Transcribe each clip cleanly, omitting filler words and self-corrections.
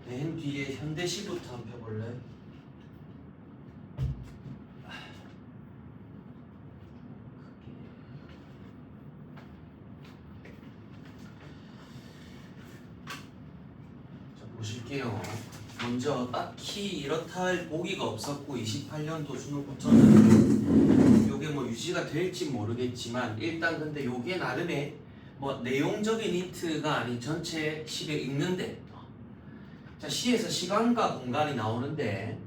맨 뒤에 현대시부터 한번 펴볼래? 자, 보실게요. 먼저 딱히 이렇다 할 보기가 없었고 28년도 수능부터는 요게 뭐 유지가 될지 모르겠지만 일단 근데 요게 나름의 뭐 내용적인 힌트가 아닌 전체 시를 읽는데 자, 시에서 시간과 공간이 나오는데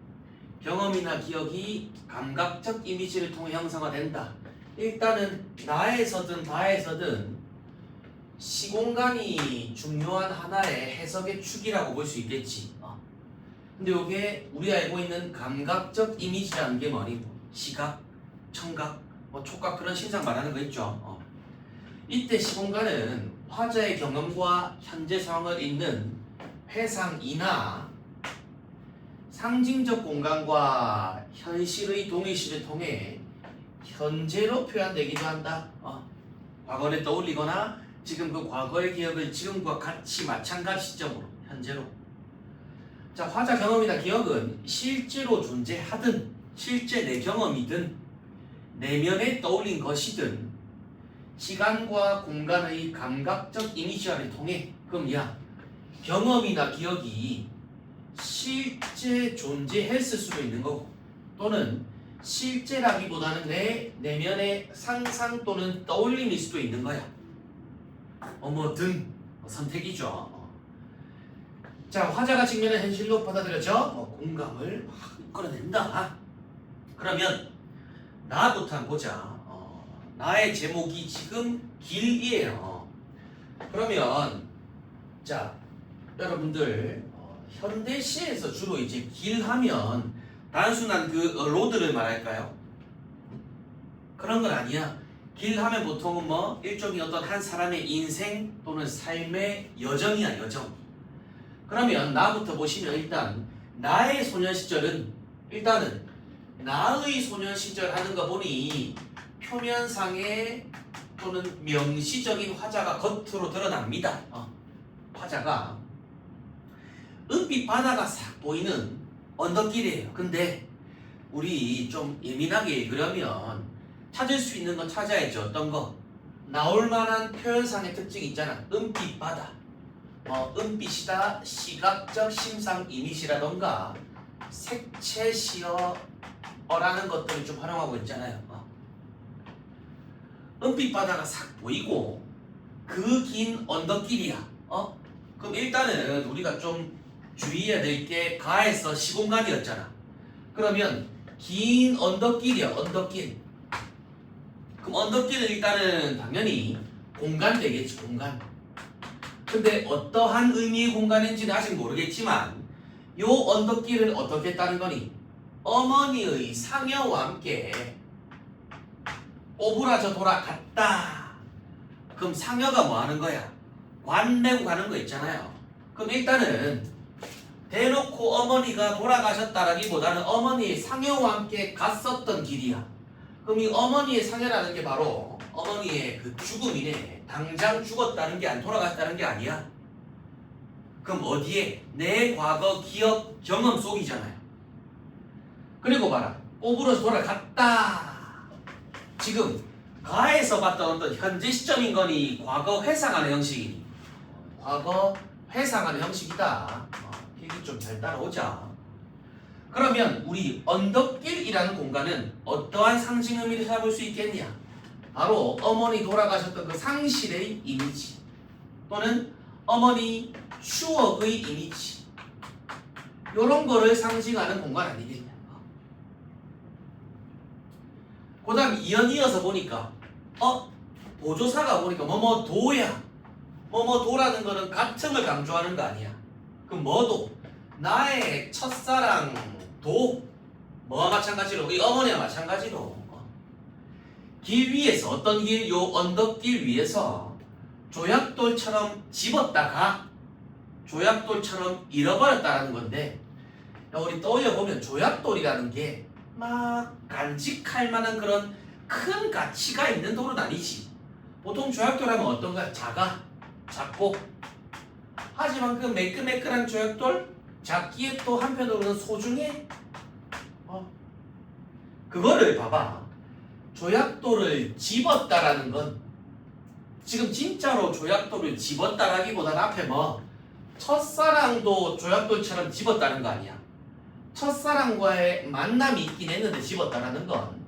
경험이나 기억이 감각적 이미지를 통해 형성화 된다. 일단은 나에서든 바에서든 시공간이 중요한 하나의 해석의 축이라고 볼 수 있겠지. 근데 이게 우리가 알고 있는 감각적 이미지라는 게 뭐니? 시각, 청각, 촉각 그런 신상 말하는 거 있죠. 이때 시공간은 화자의 경험과 현재 상황을 잇는 회상이나 상징적 공간과 현실의 동일시를 통해 현재로 표현되기도 한다. 과거를 떠올리거나 지금 그 과거의 기억을 지금과 같이 마찬가지 시점으로 현재로. 자, 화자 경험이나 기억은 실제로 존재하든 실제 내 경험이든 내면에 떠올린 것이든 시간과 공간의 감각적 이미지화를 통해 그럼 경험이나 기억이 실제 존재했을 수도 있는 거고 또는 실제라기보다는 내 내면의 상상 또는 떠올림일 수도 있는 거야. 뭐든 선택이죠. 자, 화자가 직면한 현실로 받아들여져 공감을 확 이끌어낸다. 그러면 나부터 한번 보자. 나의 제목이 지금 길이에요. 그러면 자, 여러분들 현대시에서 주로 이제 길하면 단순한 그 로드를 말할까요? 그런 건 아니야. 길하면 보통은 뭐 일종의 어떤 한 사람의 인생 또는 삶의 여정이야, 여정. 그러면 나부터 보시면 일단 나의 소년 시절은 일단은 나의 소년 시절 하는 거 보니 표면상의 또는 명시적인 화자가 겉으로 드러납니다. 화자가 은빛 바다가 싹 보이는 언덕길이에요. 근데 우리 좀 예민하게 읽으려면 찾을 수 있는 건 찾아야죠. 어떤 거? 나올 만한 표현상의 특징이 있잖아. 은빛 바다. 은빛이다. 시각적 심상 이미지라던가 색채 시어라는 것들을 좀 활용하고 있잖아요. 은빛 바다가 싹 보이고 그 긴 언덕길이야. 그럼 일단은 우리가 좀 주의해야 될 게 가에서 시공간이었잖아. 그러면 긴 언덕길이야. 언덕길. 그럼 언덕길은 일단은 당연히 공간 되겠지. 공간. 근데 어떠한 의미의 공간인지는 아직 모르겠지만 요 언덕길을 어떻게 따는 거니? 어머니의 상여와 함께 오브라져 돌아갔다. 그럼 상여가 뭐 하는 거야? 관 메고 가는 거 있잖아요. 그럼 일단은 대놓고 어머니가 돌아가셨다라기보다는 어머니의 상여와 함께 갔었던 길이야. 그럼 이 어머니의 상여라는 게 바로 어머니의 그 죽음이네. 당장 죽었다는 게 돌아갔다는 게 아니야. 그럼 어디에? 내 과거 기억 경험 속이잖아요. 그리고 봐라. 오브라져 돌아갔다. 지금 가에서 봤던 어떤 현재 시점인 거니 과거 회상하는 형식이니? 과거 회상하는 형식이다. 필기 좀 잘 따라오자. 그러면 우리 언덕길이라는 공간은 어떠한 상징 의미를 찾아볼 수 있겠냐? 바로 어머니 돌아가셨던 그 상실의 이미지 또는 어머니 추억의 이미지 이런 거를 상징하는 공간 아니겠냐? 그 다음 이어서 보니까 보조사가 보니까 도야. 도라는 거는 같음을 강조하는 거 아니야. 그럼 뭐도? 나의 첫사랑 도 뭐와 마찬가지로 이 어머니와 마찬가지로 길 위에서 어떤 길? 요 언덕길 위에서 조약돌처럼 집었다가 조약돌처럼 잃어버렸다라는 건데 우리 떠올려 보면 조약돌이라는 게 막 간직할 만한 그런 큰 가치가 있는 돌은 아니지. 보통 조약돌 하면 어떤가? 작고 하지만 그 매끈매끈한 조약돌 작기에 또 한편으로는 소중해. 그거를 봐봐. 조약도를 집었다라는 건 지금 진짜로 조약도를 집었다라기보다는 앞에 뭐 첫사랑도 조약돌처럼 집었다는 거 아니야. 첫사랑과의 만남이 있긴 했는데 집었다라는 건.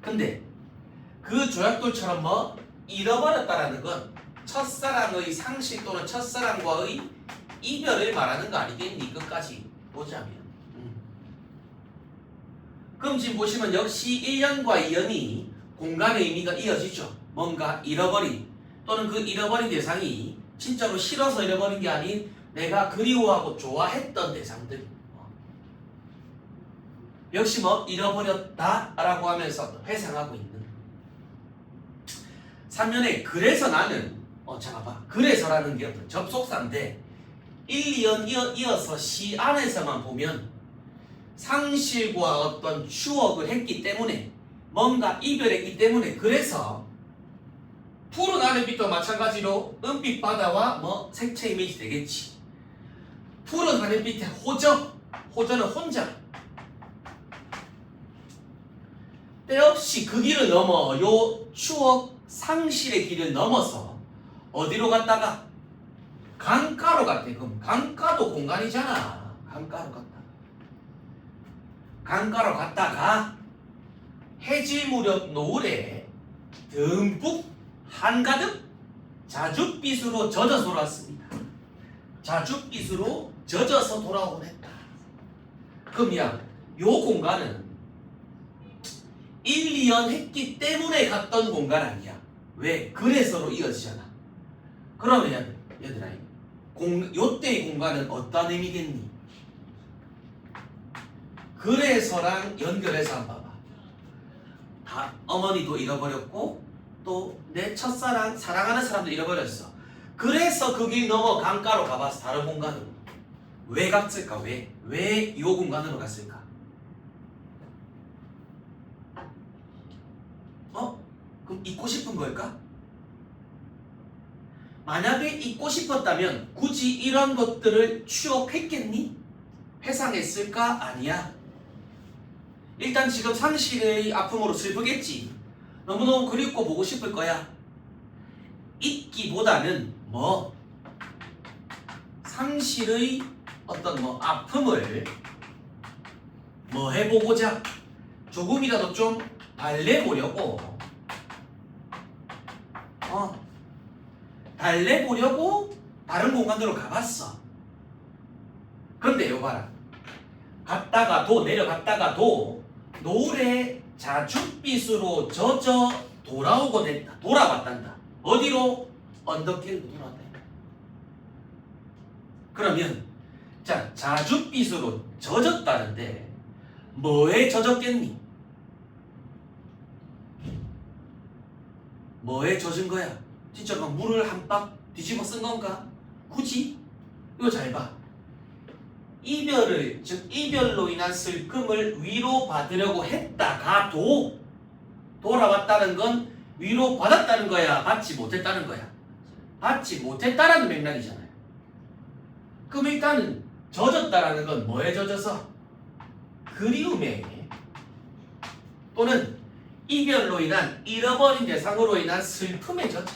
근데 그 조약돌처럼 뭐 잃어버렸다라는 건 첫사랑의 상실 또는 첫사랑과의 이별을 말하는 거 아니겠니? 끝까지 보자면. 그럼 지금 보시면 역시 1년과 2년이 공간의 의미가 이어지죠. 뭔가 잃어버린 또는 그 잃어버린 대상이 진짜로 싫어서 잃어버린 게 아닌 내가 그리워하고 좋아했던 대상들. 역시 뭐 잃어버렸다라고 하면서 회상하고 있는. 3년에 그래서 나는 잠깐만. 그래서라는 게 어떤 접속사인데 1, 2년 이어서 시 안에서만 보면 상실과 어떤 추억을 했기 때문에 뭔가 이별했기 때문에 그래서 푸른 하늘빛도 마찬가지로 은빛 바다와 뭐 색채 이미지 되겠지. 푸른 하늘빛의 호저는 혼자. 때없이 그 길을 넘어 요 추억 상실의 길을 넘어서 어디로 갔다가 강가로 갔대. 그럼 강가도 공간이잖아. 강가로 갔다가 해질 무렵 노을에 듬뿍 한가득 자줏빛으로 젖어서 돌아왔습니다. 자줏빛으로 젖어서 돌아오곤 했다. 그럼 요 공간은 1, 2년 했기 때문에 갔던 공간 아니야. 왜? 그래서로 이어지잖아. 그러면 얘들아, 요때의 공간은 어떤 의미겠니? 그래서랑 연결해서 한번 봐봐. 다 어머니도 잃어버렸고 또 내 첫사랑 사랑하는 사람도 잃어버렸어. 그래서 그 길 넘어 강가로 가봤어. 다른 공간으로. 왜 갔을까? 왜 이 공간으로 갔을까? 그럼 잊고 싶은 걸까? 만약에 잊고 싶었다면 굳이 이런 것들을 추억했겠니? 회상했을까? 아니야. 일단 지금 상실의 아픔으로 슬프겠지. 너무너무 그립고 보고 싶을 거야. 잊기보다는 상실의 어떤 아픔을 해보고자 조금이라도 좀 달래보려고 다른 공간으로 가봤어. 그런데 요 봐라. 내려갔다가도 노을에 자줏빛으로 젖어 돌아오곤 했다. 돌아왔단다. 어디로? 언덕길로 돌아왔다. 그러면 자, 자줏빛으로 젖었다는데 뭐에 젖었겠니? 뭐에 젖은 거야? 진짜 막 물을 한 박 뒤집어 쓴 건가? 굳이? 이거 잘 봐. 이별로 인한 슬픔을 위로받으려고 했다가도 돌아왔다는 건 위로받았다는 거야? 받지 못했다는 거야? 받지 못했다라는 맥락이잖아요. 그럼 일단은 젖었다라는 건 뭐에 젖어서? 그리움에 또는 이별로 인한 잃어버린 대상으로 인한 슬픔에 젖어.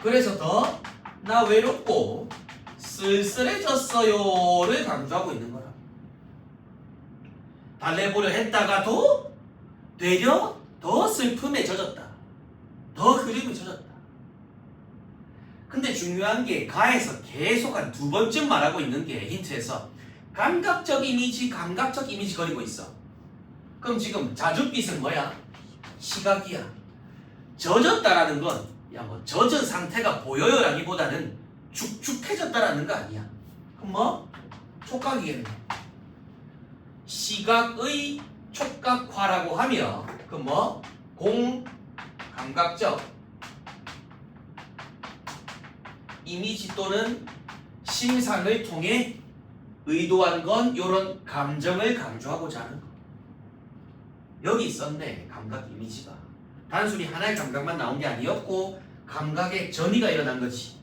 그래서 더 나 외롭고 쓸쓸해졌어요를 강조하고 있는 거라. 달래보려 했다가도 되려 더 슬픔에 젖었다. 더 그림에 젖었다. 근데 중요한 게 가에서 계속 한 2번쯤 말하고 있는 게 힌트에서 감각적 이미지 거리고 있어. 그럼 지금 자줏빛은 뭐야? 시각이야. 젖었다라는 건 젖은 상태가 보여요라기보다는 축축해졌다라는 거 아니야. 그럼 촉각이겠네. 시각의 촉각화라고 하며 그럼 공감각적 이미지 또는 심상을 통해 의도한 건 이런 감정을 강조하고자 하는 거. 여기 있었네. 감각 이미지가 단순히 하나의 감각만 나온 게 아니었고 감각의 전이가 일어난 거지.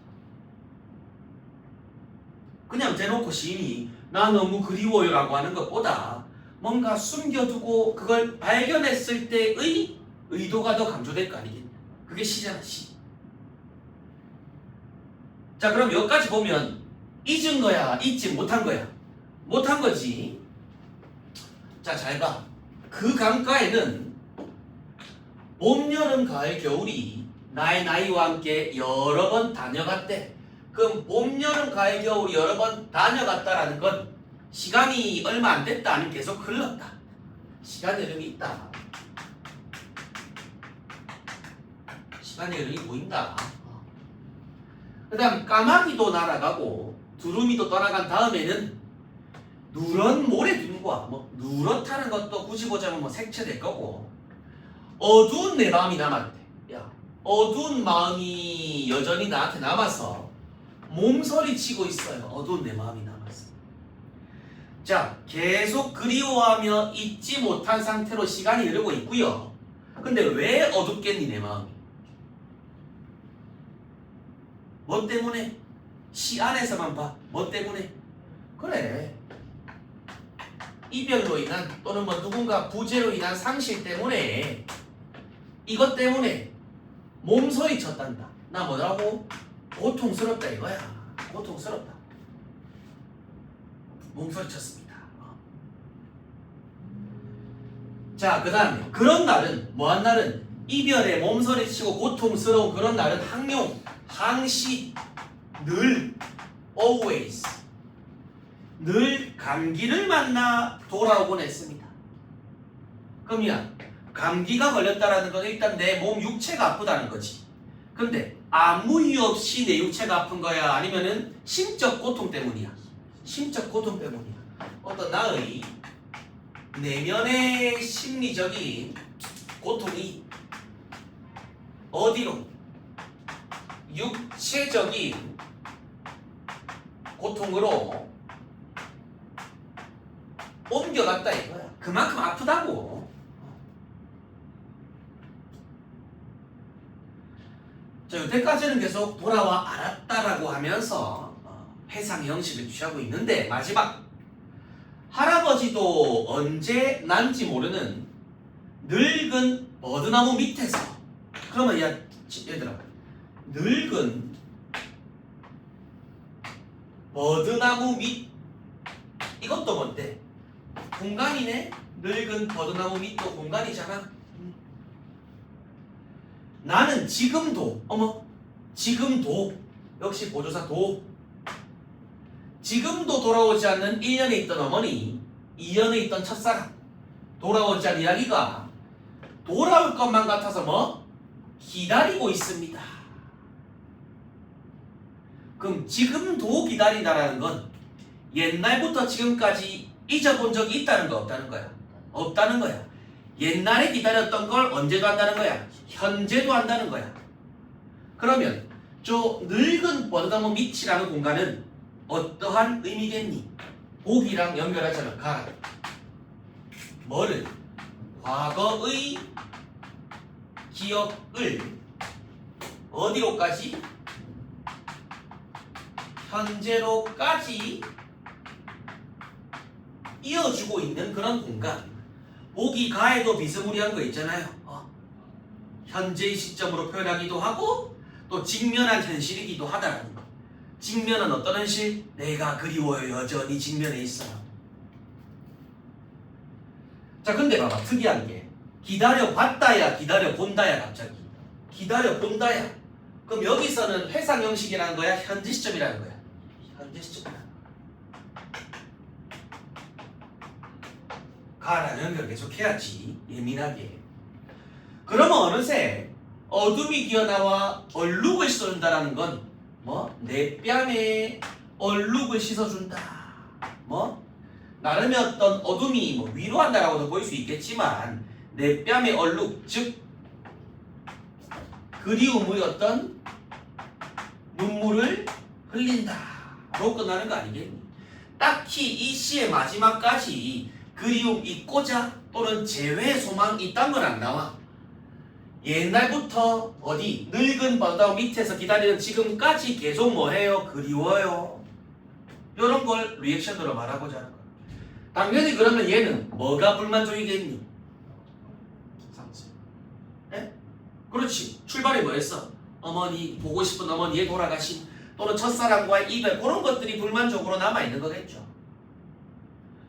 그냥 대놓고 시인이 나 너무 그리워요라고 하는 것보다 뭔가 숨겨두고 그걸 발견했을 때의 의도가 더 강조될 거 아니겠냐. 그게 시잖아, 시. 자, 그럼 여기까지 보면 잊은 거야, 잊지 못한 거야? 못한 거지. 자, 잘 봐. 그 강가에는 봄, 여름, 가을, 겨울이 나의 나이와 함께 여러 번 다녀갔대. 그럼 봄, 여름, 가을, 겨울이 여러 번 다녀갔다라는 건 시간이 얼마 안 됐다 아니면 계속 흘렀다. 시간의 흐름이 있다. 시간의 흐름이 보인다. 그 다음 까마귀도 날아가고 두루미도 떠나간 다음에는 누런 모래둔과 뭐 누렇다는 것도 굳이 보자면 뭐 색채될 거고 어두운 내 마음이 남았대. 야, 어두운 마음이 여전히 나한테 남아서 몸서리치고 있어요. 어두운 내 마음이 남았어. 자, 계속 그리워하며 잊지 못한 상태로 시간이 흐르고 있고요. 근데 왜 어둡겠니 내 마음이? 뭐 때문에? 시 안에서만 봐. 뭐 때문에? 그래. 이별로 인한 또는 뭐 누군가 부재로 인한 상실 때문에 이것 때문에 몸서리 쳤단다. 나 뭐라고? 고통스럽다 이거야. 고통스럽다. 몸서리 쳤습니다. 자, 그 다음에 그런 날은 뭐한 날은 이별에 몸서리 치고 고통스러운 그런 날은 항용, 항시, 늘, always 늘 감기를 만나 돌아오곤 했습니다. 그러면 감기가 걸렸다라는 건 일단 내 몸 육체가 아프다는 거지. 근데 아무 이유 없이 내 육체가 아픈 거야? 아니면은 심적 고통 때문이야? 심적 고통 때문이야. 어떤 나의 내면의 심리적인 고통이 어디로? 육체적인 고통으로 옮겨갔다 이거야. 그만큼 아프다고. 자, 여태까지는 계속 돌아와 알았다라고 하면서 회상 형식을 취하고 있는데 마지막 할아버지도 언제 난지 모르는 늙은 버드나무 밑에서 그러면 야 얘들아 늙은 버드나무 밑 이것도 뭔데? 공간이네? 늙은 버드나무 밑도 공간이잖아. 나는 지금도 지금도 역시 보조사 도 지금도 돌아오지 않는 1년에 있던 어머니 2년에 있던 첫사랑 돌아오지 않은 이야기가 돌아올 것만 같아서 기다리고 있습니다. 그럼 지금도 기다린다라는 건 옛날부터 지금까지 잊어본 적이 있다는 거 없다는 거야? 없다는 거야. 옛날에 기다렸던 걸 언제도 한다는 거야? 현재도 한다는 거야. 그러면 저 늙은 버드나무 밑이라는 공간은 어떠한 의미겠니? 보기랑 연결하자면 가라. 뭐를? 과거의 기억을 어디로까지? 현재로까지 이어주고 있는 그런 공간. 보기 가에도 비스무리한 거 있잖아요. 현재의 시점으로 표현하기도 하고 또 직면한 현실이기도 하다라는 거. 직면은 어떤 현실? 내가 그리워요. 여전히 직면에 있어요. 자, 근데 봐봐. 특이한 게 기다려봤다야 기다려본다야 갑자기. 기다려본다야. 그럼 여기서는 회상 형식이라는 거야? 현재 시점이라는 거야? 현재 시점이라는 거야. 가라는 연결 계속 해야지. 예민하게. 그러면 어느새 어둠이 기어나와 얼룩을 씻어준다라는 건 내 뺨에 얼룩을 씻어준다. 나름의 어떤 어둠이 위로한다라고도 보일 수 있겠지만 내 뺨에 얼룩, 즉 그리움의 어떤 눈물을 흘린다로 끝나는 거 아니겠니? 딱히 이 시의 마지막까지 그리움 있고자 또는 재회 소망 이딴 건 안 나와. 옛날부터 어디 늙은 버드나무 밑에서 기다리는 지금까지 계속 뭐해요? 그리워요. 이런 걸 리액션으로 말하고자 하는 거야. 당연히 그러면 얘는 뭐가 불만족이겠니? 상수. 예? 그렇지. 출발이 뭐였어? 어머니, 보고 싶은 어머니의 돌아가심 또는 첫사랑과의 이별, 그런 것들이 불만족으로 남아있는 거겠죠.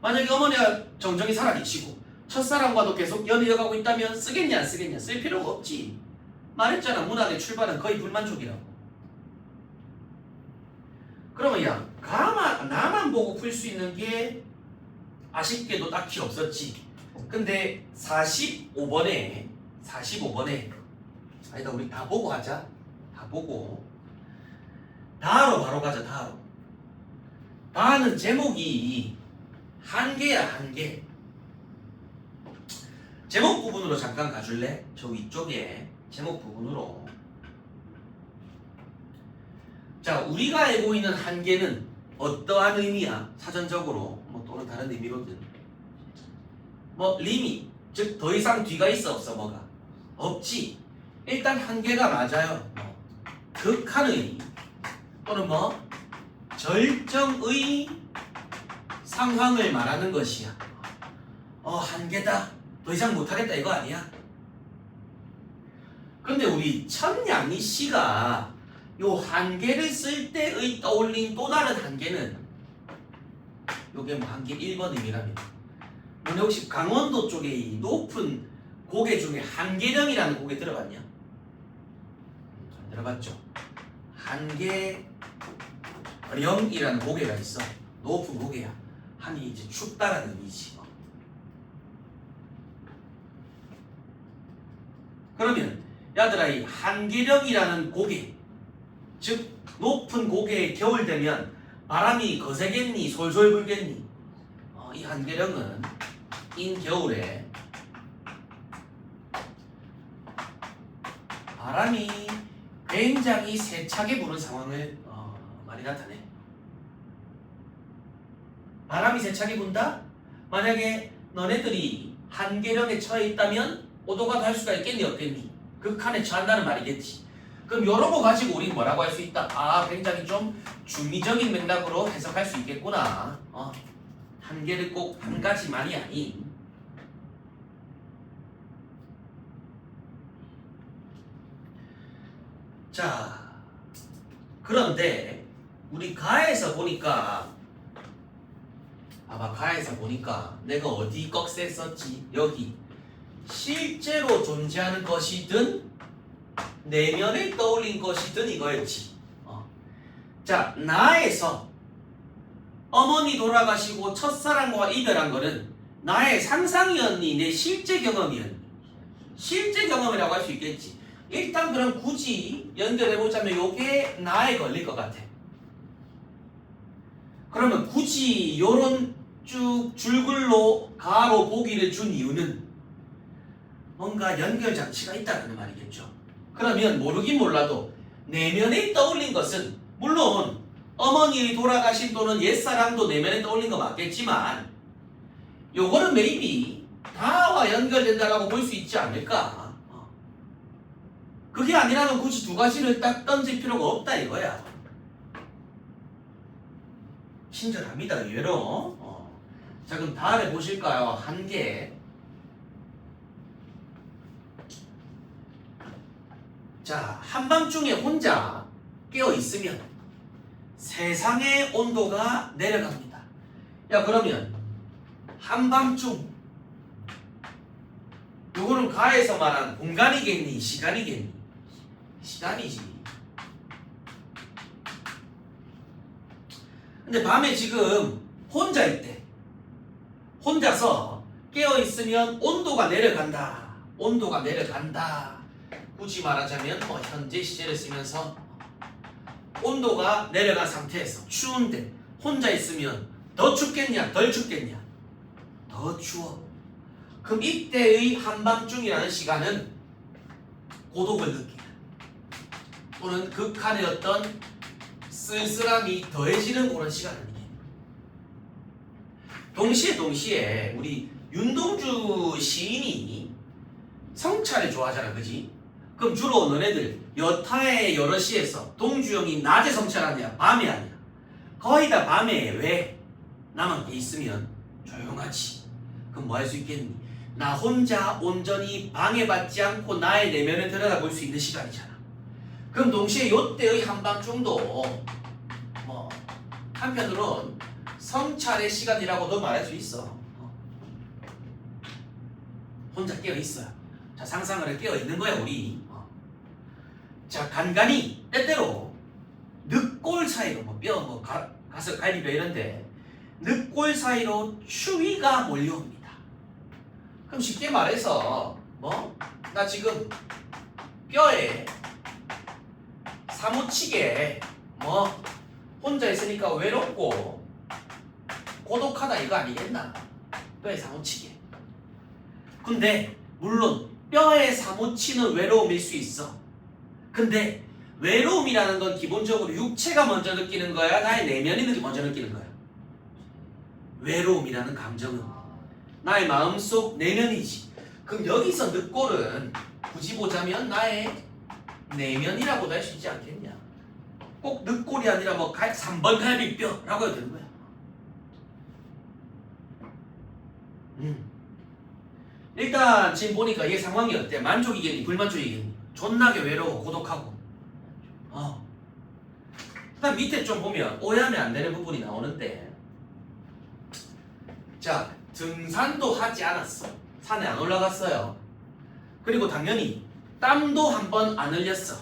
만약에 어머니가 정정히 살아계시고 첫사랑과도 계속 연애 이어가고 있다면 쓰겠냐 안 쓰겠냐? 쓸 필요가 없지. 말했잖아. 문학의 출발은 거의 불만족이라고. 그러면 야, 나만 보고 풀 수 있는 게 아쉽게도 딱히 없었지. 근데 45번에 아니다, 우리 다 보고 하자. 다 보고 다로 바로 가자. 다는 제목이 한계야, 한계. 제목 부분으로 잠깐 가줄래? 저 위쪽에 제목 부분으로. 자, 우리가 알고 있는 한계는 어떠한 의미야? 사전적으로 뭐 또는 다른 의미로든 뭐 리밋, 즉 더 이상 뒤가 있어 없어? 뭐가? 없지. 일단 한계가 맞아요. 극한의 의미 또는 뭐 절정의 상황을 말하는 것이야. 한계다. 더 이상 못하겠다 이거 아니야? 근데 우리 천양희 씨가 요 한계를 쓸 때의 떠올린 또 다른 한계는 요게 뭐 한계 1번 의미랍니다. 근데 혹시 강원도 쪽에 이 높은 고개 중에 한계령이라는 고개 들어봤냐? 안 들어봤죠? 한계령이라는 고개가 있어. 높은 고개야. 한이 이제 춥다라는 의미지. 그러면 야들아, 이 한계령이라는 고개, 즉 높은 고개에 겨울 되면 바람이 거세겠니? 솔솔 불겠니? 이 한계령은 인겨울에 바람이 굉장히 세차게 부는 상황을 많이 나타내. 바람이 세차게 분다? 만약에 너네들이 한계령에 처해 있다면 오도가도 할 수가 있겠니 없겠니? 극한에 처한다는 말이겠지. 그럼 요런 거 가지고 우리는 뭐라고 할 수 있다? 굉장히 좀 중의적인 맥락으로 해석할 수 있겠구나. 한계를 꼭 한 가지만이 아닌. 자, 그런데 우리 가에서 보니까 내가 어디 꺽쇠 썼지? 여기 실제로 존재하는 것이든 내면에 떠올린 것이든 이거였지. 자, 나에서 어머니 돌아가시고 첫사랑과 이별한 거는 나의 상상이었니? 내 실제 경험이었니? 실제 경험이라고 할 수 있겠지. 일단 그럼 굳이 연결해보자면 요게 나에 걸릴 것 같아. 그러면 굳이 요런 쭉 줄글로 가로 보기를 준 이유는 뭔가 연결장치가 있다는 말이겠죠. 그러면 모르긴 몰라도 내면에 떠올린 것은 물론 어머니 돌아가신 또는 옛사랑도 내면에 떠올린 거 맞겠지만 요거는 maybe 다와 연결된다라고 볼 수 있지 않을까. 그게 아니라면 굳이 두 가지를 딱 던질 필요가 없다 이거야. 친절합니다 의외로. 자, 그럼 다음에 보실까요? 한계. 자, 한밤중에 혼자 깨어있으면 세상의 온도가 내려갑니다. 야, 그러면 한밤중 요거는 가에서 말하는 공간이겠니? 시간이겠니? 시간이지. 근데 밤에 지금 혼자일 때 혼자서 깨어있으면 온도가 내려간다. 온도가 내려간다. 굳이 말하자면 현재 시제를 쓰면서 온도가 내려간 상태에서 추운데 혼자 있으면 더 춥겠냐? 덜 춥겠냐? 더 추워. 그럼 이때의 한밤중이라는 시간은 고독을 느끼는 또는 극한의 어떤 쓸쓸함이 더해지는 그런 시간 아니겠니? 동시에 우리 윤동주 시인이 성차를 좋아하잖아, 그지? 그럼 주로 너네들 여타의 여러 시에서 동주 형이 낮에 성찰하냐 밤에 하냐? 거의 다 밤에 왜 나만 있으면 조용하지. 그럼 뭐 할 수 있겠니? 나 혼자 온전히 방해받지 않고 나의 내면을 들여다볼 수 있는 시간이잖아. 그럼 동시에 요때의 한밤중도 뭐 한편으론 성찰의 시간이라고도 말할 수 있어. 혼자 깨어 있어요. 자, 상상을 해 깨어 있는 거야 우리. 자, 간간히 때때로 늑골 사이로 가서 갈비뼈 이런데 늑골 사이로 추위가 몰려옵니다. 그럼 쉽게 말해서 나 지금 뼈에 사무치게 혼자 있으니까 외롭고 고독하다 이거 아니겠나? 뼈에 사무치게. 근데 물론 뼈에 사무치는 외로움일 수 있어. 근데 외로움이라는 건 기본적으로 육체가 먼저 느끼는 거야? 나의 내면이 먼저 느끼는 거야? 외로움이라는 감정은 나의 마음속 내면이지. 그럼 여기서 늑골은 굳이 보자면 나의 내면이라고도 할 수 있지 않겠냐? 꼭 늑골이 아니라 3번 갈비뼈라고 해도 되는 거야. 일단 지금 보니까 얘 상황이 어때? 만족이겠니? 불만족이겠니? 존나게 외로워 고독하고. 그다음 밑에 좀 보면 오해하면 안 되는 부분이 나오는데, 자, 등산도 하지 않았어. 산에 안 올라갔어요. 그리고 당연히 땀도 한 번 안 흘렸어.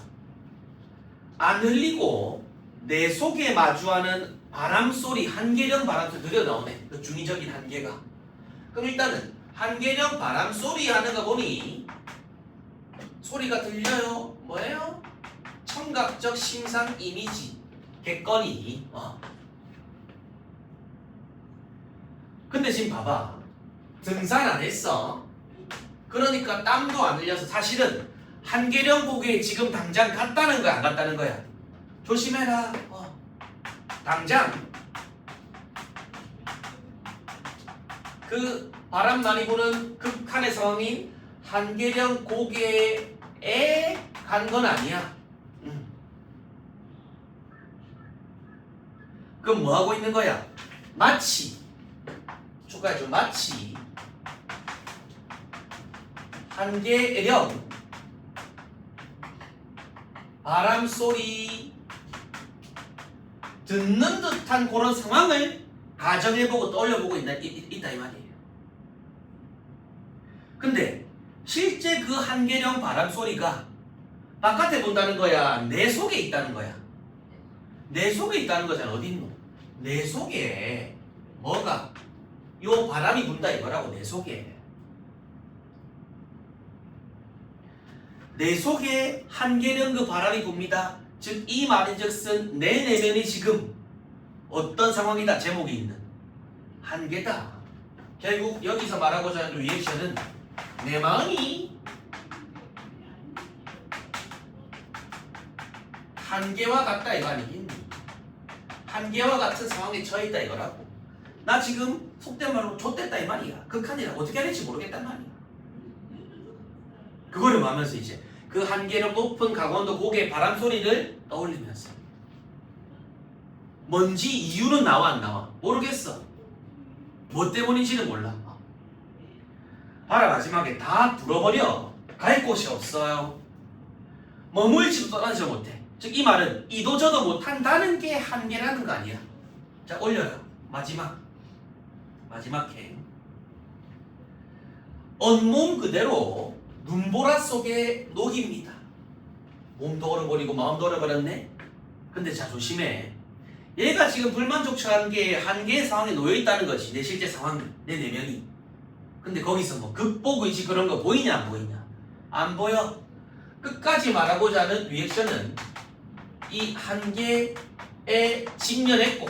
안 흘리고 내 속에 마주하는 바람소리, 한계령 바람소리 들려 나오네. 그 중의적인 한계가. 그럼 일단은 한계령 바람소리 하는 거 보니 소리가 들려요. 뭐예요? 청각적 심상 이미지 객건이. 근데 지금 봐봐. 등산 안 했어. 그러니까 땀도 안 흘려서 사실은 한계령 고개에 지금 당장 갔다는 거야, 안 갔다는 거야? 조심해라. 당장 그 바람 많이 부는 극한의 상황인 한계령 고개에 간 건 아니야. 그럼 뭐 하고 있는 거야? 마치 축하해줘. 마치 한계령 바람 소리 듣는 듯한 그런 상황을 가정해보고 떠올려보고 있다 이 말이에요. 근데 실제 그 한계령 바람 소리가 바깥에 본다는 거야? 내 속에 있다는 거야? 내 속에 있다는 거잖아. 어디 있노? 내 속에 뭐가 요 바람이 분다 이거라고. 내 속에 한계령 그 바람이 붑니다. 즉 이 말인즉슨 내 내면이 지금 어떤 상황이다. 제목이 있는 한계다. 결국 여기서 말하고자 하는 리액션은 내 마음이 한계와 같다 이거 아니겠니? 한계와 같은 상황에 처해있다 이거라고. 나 지금 속된 말로 좆됐다 이 말이야. 극한이라 어떻게 해야 될지 모르겠단 말이야. 그거를 하면서 이제 그 한계령 높은 강원도 고개 바람 소리를 떠올리면서 뭔지 이유는 나와 안 나와? 모르겠어. 뭐 때문인지는 몰라. 봐라, 마지막에 다 불어버려. 갈 곳이 없어요. 머물지도 떠나지 못해. 즉 이 말은 이도저도 못한다는 게 한계라는 거 아니야. 자, 올려라. 마지막 행. 온몸 그대로 눈보라 속에 녹입니다. 몸도 얼어버리고 마음도 얼어버렸네. 근데 자, 조심해. 얘가 지금 불만족한 게 한계의 상황에 놓여있다는 거지. 내 실제 상황, 내 내면이. 근데 거기서 뭐 극복 의지 그런 거 보이냐 안 보이냐? 안 보여. 끝까지 말하고자 하는 리액션은 이 한계에 직면했고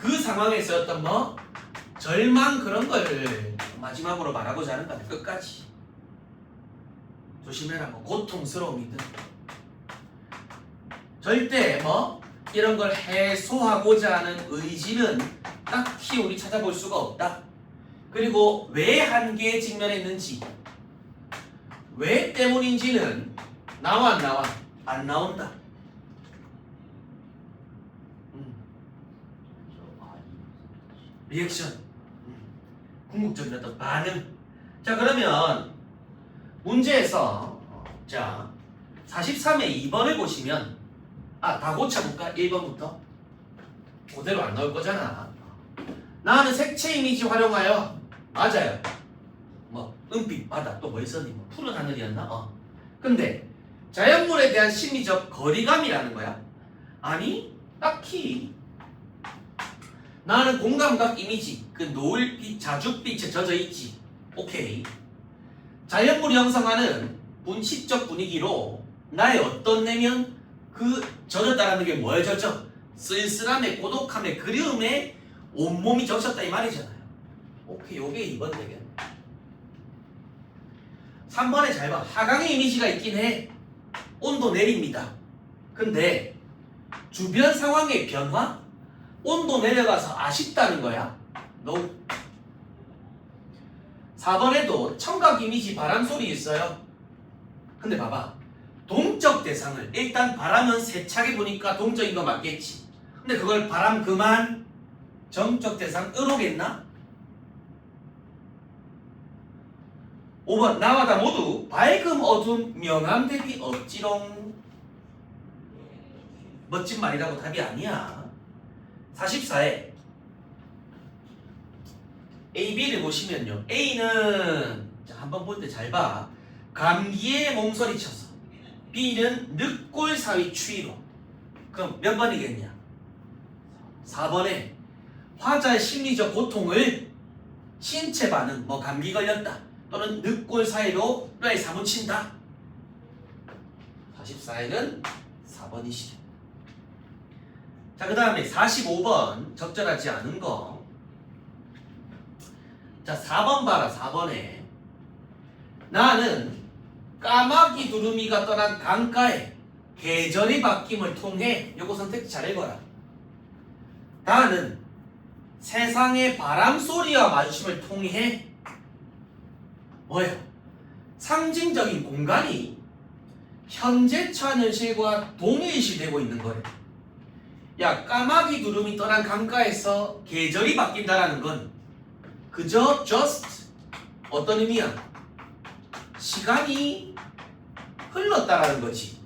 그 상황에서 어떤 절망 그런 걸 마지막으로 말하고자 하는 거야. 끝까지. 조심해라. 고통스러움이든 절대 이런 걸 해소하고자 하는 의지는 딱히 우리 찾아볼 수가 없다. 그리고 왜 한계에 직면했는지, 왜 때문인지는 나와 안 나와? 안 나온다. 리액션. 궁극적인 어떤 반응. 자, 그러면 문제에서 자 43의 2번을 보시면 다 고쳐볼까? 1번부터 그대로 안 나올 거잖아. 나는 색채 이미지 활용하여 맞아요. 뭐 은빛 바다 또 뭐 있었니? 뭐 푸른 하늘이었나? 근데 자연물에 대한 심리적 거리감이라는 거야. 아니 딱히 나는 공감각 이미지 그 노을빛 자줏빛에 젖어 있지. 오케이. 자연물이 형성하는 분식적 분위기로 나의 어떤 내면 그 젖었다라는 게 뭐에 젖어? 쓸쓸함에 고독함에 그리움에 온몸이 젖었다 이 말이잖아요. 오케이, 요게 2번 되겠네. 3번에 잘 봐. 하강의 이미지가 있긴 해. 온도 내립니다. 근데 주변 상황의 변화? 온도 내려가서 아쉽다는 거야. No. 4번에도 청각 이미지 바람 소리 있어요. 근데 봐봐. 동적 대상을 일단 바람은 세차게 보니까 동적인 거 맞겠지. 근데 그걸 바람 그만 정적 대상 으로겠나? 5번 나와 다 모두 밝음 어둠 명암 대비 억지롱. 멋진 말이라고 답이 아니야. 44에 A, B를 보시면요. A는 한번 볼 때 잘 봐. 감기에 몸서리쳐서. B는 늑골 사위 추위로. 그럼 몇 번이겠냐? 4번에 화자의 심리적 고통을 신체 반응, 뭐 감기 걸렸다 또는 늑골 사이로 뼈에 사무친다. 44에는 4번이시죠. 자, 그 다음에 45번 적절하지 않은 거. 자, 4번 봐라. 4번에 나는 까마귀 두루미가 떠난 강가에 계절의 바뀜을 통해 요거 선택지 잘 읽어라. 나는 세상의 바람소리와 마주침을 통해 뭐예요? 상징적인 공간이 현재 처한 현실과 동일시되고 있는 거예요. 야, 까마귀 두루미 떠난 강가에서 계절이 바뀐다라는 건 그저 just 어떤 의미야? 시간이 흘렀다라는 거지.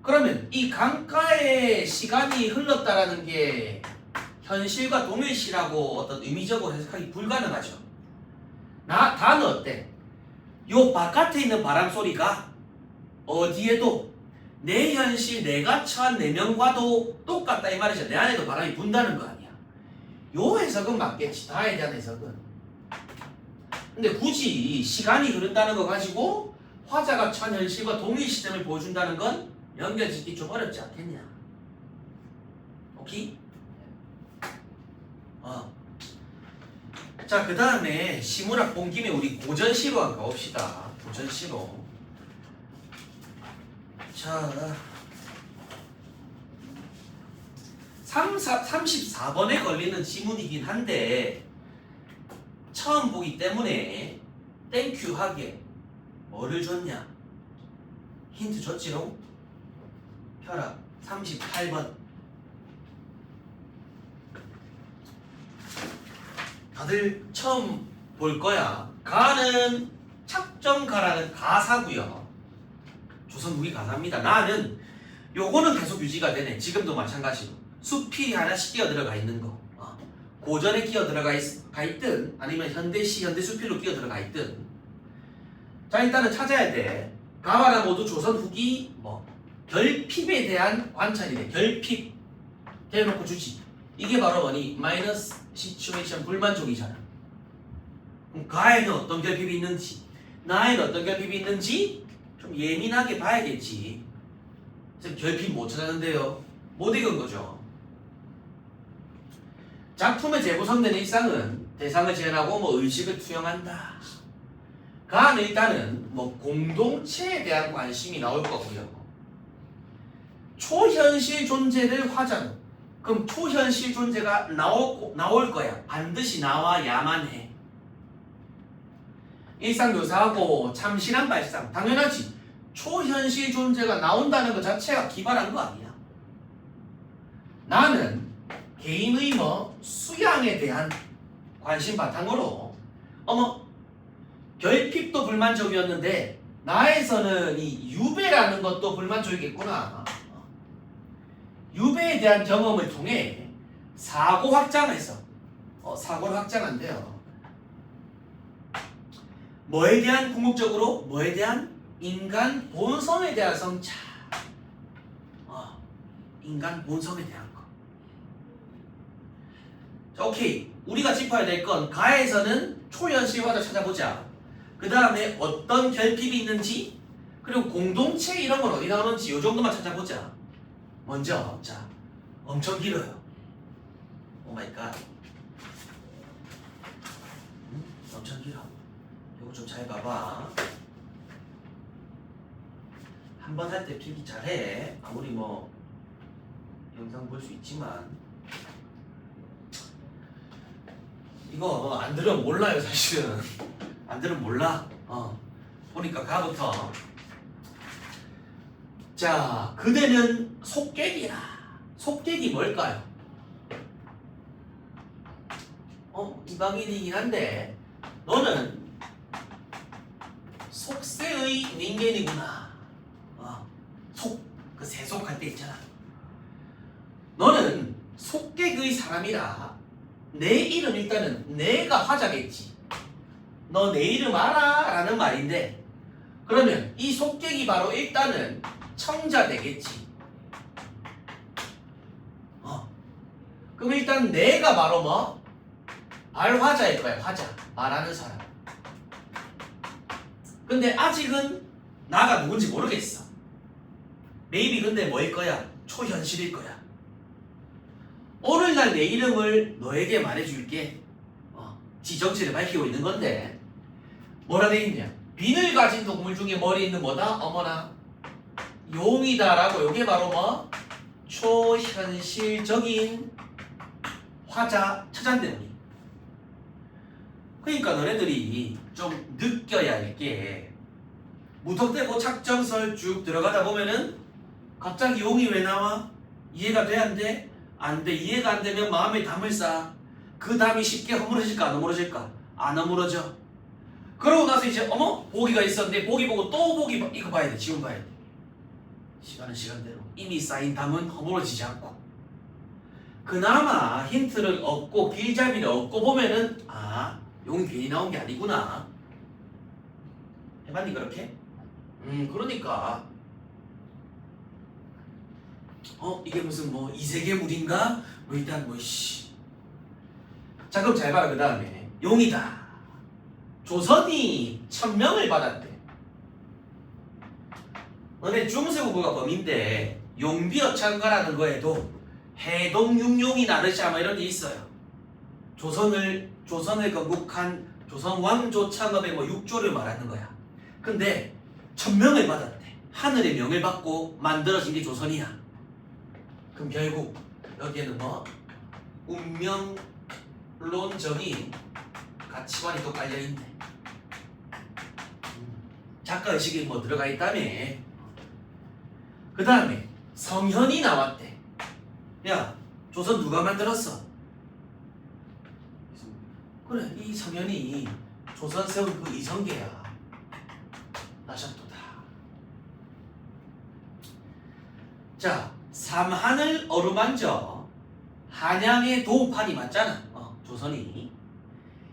그러면 이 강가에 시간이 흘렀다라는 게 현실과 동일시라고 어떤 의미적으로 해석하기 불가능하죠. 다는 어때? 요 바깥에 있는 바람 소리가 어디에도 내 현실 내가 처한 내면과도 똑같다 이 말이죠. 내 안에도 바람이 분다는 거 아니야. 요 해석은 맞겠지. 다에 대한 해석은. 근데 굳이 시간이 흐른다는 거 가지고 화자가 처한 현실과 동일시됨을 보여준다는 건 연결짓기 좀 어렵지 않겠냐. 오케이? 자, 그 다음에 시문학 본 김에 우리 고전시로 한번 가봅시다. 고전시로. 자, 34번에 걸리는 지문이긴 한데 처음 보기 때문에 땡큐 하게 뭐를 줬냐? 힌트 줬지롱? 펴라. 38번. 다들 처음 볼 거야. 가는 착정가라는 가사고요. 조선 후기 가사입니다. 나는 요거는 계속 유지가 되네. 지금도 마찬가지로 수필이 하나씩 끼어 들어가 있는 거. 고전에 끼어 들어가 있든 아니면 현대시 현대 수필로 끼어 들어가 있든. 자, 일단은 찾아야 돼. 가와라 모두 조선 후기 뭐 결핍에 대한 관찰이래. 결핍 대놓고 주지. 이게 바로 뭐니? 마이너스 시츄에이션 불만족이잖아. 그럼 가에는 어떤 결핍이 있는지, 나에는 어떤 결핍이 있는지 좀 예민하게 봐야겠지. 지금 결핍 못 찾았는데요. 못 읽은 거죠. 작품의 재구성되는 일상은 대상을 재현하고 뭐 의식을 투영한다. 가는 일단은 뭐 공동체에 대한 관심이 나올 거고요. 초현실 존재를 화자로. 그럼 초현실 존재가 나올 거야. 반드시 나와야만 해. 일상 묘사하고 참신한 발상. 당연하지. 초현실 존재가 나온다는 것 자체가 기발한 거 아니야. 나는 개인의 뭐 수양에 대한 관심 바탕으로 어머 결핍도 불만족이었는데 나에서는 이 유배라는 것도 불만족이겠구나. 유배에 대한 경험을 통해 사고 확장해서 사고를 확장한대요. 뭐에 대한 궁극적으로 뭐에 대한 인간 본성에 대한 성찰. 인간 본성에 대한 거. 자, 오케이. 우리가 짚어야 될 건 가에서는 초현실화를 찾아보자. 그 다음에 어떤 결핍이 있는지 그리고 공동체 이런 건 어디 나오는지 요 정도만 찾아보자. 먼저 자 엄청 길어요. 오 마이 갓. 엄청 길어. 이거 좀 잘 봐봐. 한 번 할 때 필기 잘해. 아무리 뭐 영상 볼 수 있지만 이거 안 들으면 몰라요 사실은. 안 들으면 몰라. 보니까 가부터 자 그대는 속객이라. 속객이 뭘까요? 이방인이긴 한데 너는 속세의 인간이구나. 그 세속할 때 있잖아. 너는 속객의 사람이라. 내 이름 일단은 내가 화자겠지. 너 내 이름 알아? 라는 말인데 그러면 이 속객이 바로 일단은 청자 되겠지. 그럼 일단 내가 바로 뭐? 알화자일 거야. 화자. 말하는 사람. 근데 아직은 나가 누군지 모르겠어. 메이비 근데 뭐일 거야? 초현실일 거야. 오늘날 내 이름을 너에게 말해줄게. 지정체를 밝히고 있는 건데 뭐라 돼 있냐? 빈을 가진 동물 중에 머리 있는 뭐다? 어머나 용이다라고. 요게 바로 뭐? 초현실적인 화자 찾아내니. 그러니까 너네들이 좀 느껴야 할 게 무턱대고 착정설 쭉 들어가다 보면은 갑자기 용이 왜 나와? 이해가 돼? 안 돼? 안 돼. 이해가 안 되면 마음에 담을 쌓아. 그 담이 쉽게 허물어질까 안 허물어질까? 안 허물어져. 그러고 나서 이제 어머? 보기가 있었는데 보기 보고 또 보기 이거 봐야 돼. 지금 봐야 돼. 시간은 시간대로. 이미 쌓인 담은 허물어지지 않고. 그나마 힌트를 얻고 길잡이를 얻고 보면은 용이 괜히 나온 게 아니구나. 해봤니 그렇게? 그러니까 이게 무슨 뭐 이세계물인가? 뭐 일단 뭐 자 그럼 잘 봐라. 그 다음에 용이다. 조선이 천명을 받았대. 너네 중세국어가 범인데 용비어창가라는 거에도 해동육룡이 나르샤 뭐 이런 게 있어요. 조선을 건국한 조선 왕조 창업의 뭐 육조를 말하는 거야. 근데 천명을 받았대. 하늘의 명을 받고 만들어진 게 조선이야. 그럼 결국 여기에는 뭐 운명론적인 가치관이 또 깔려있네. 작가의식이 뭐 들어가 있다며. 그 다음에 성현이 나왔대. 야 조선 누가 만들었어? 그래 이 성현이 조선 세운 그 이성계야. 나셨도다. 자 삼한을 어루만져 한양의 도판이 맞잖아. 조선이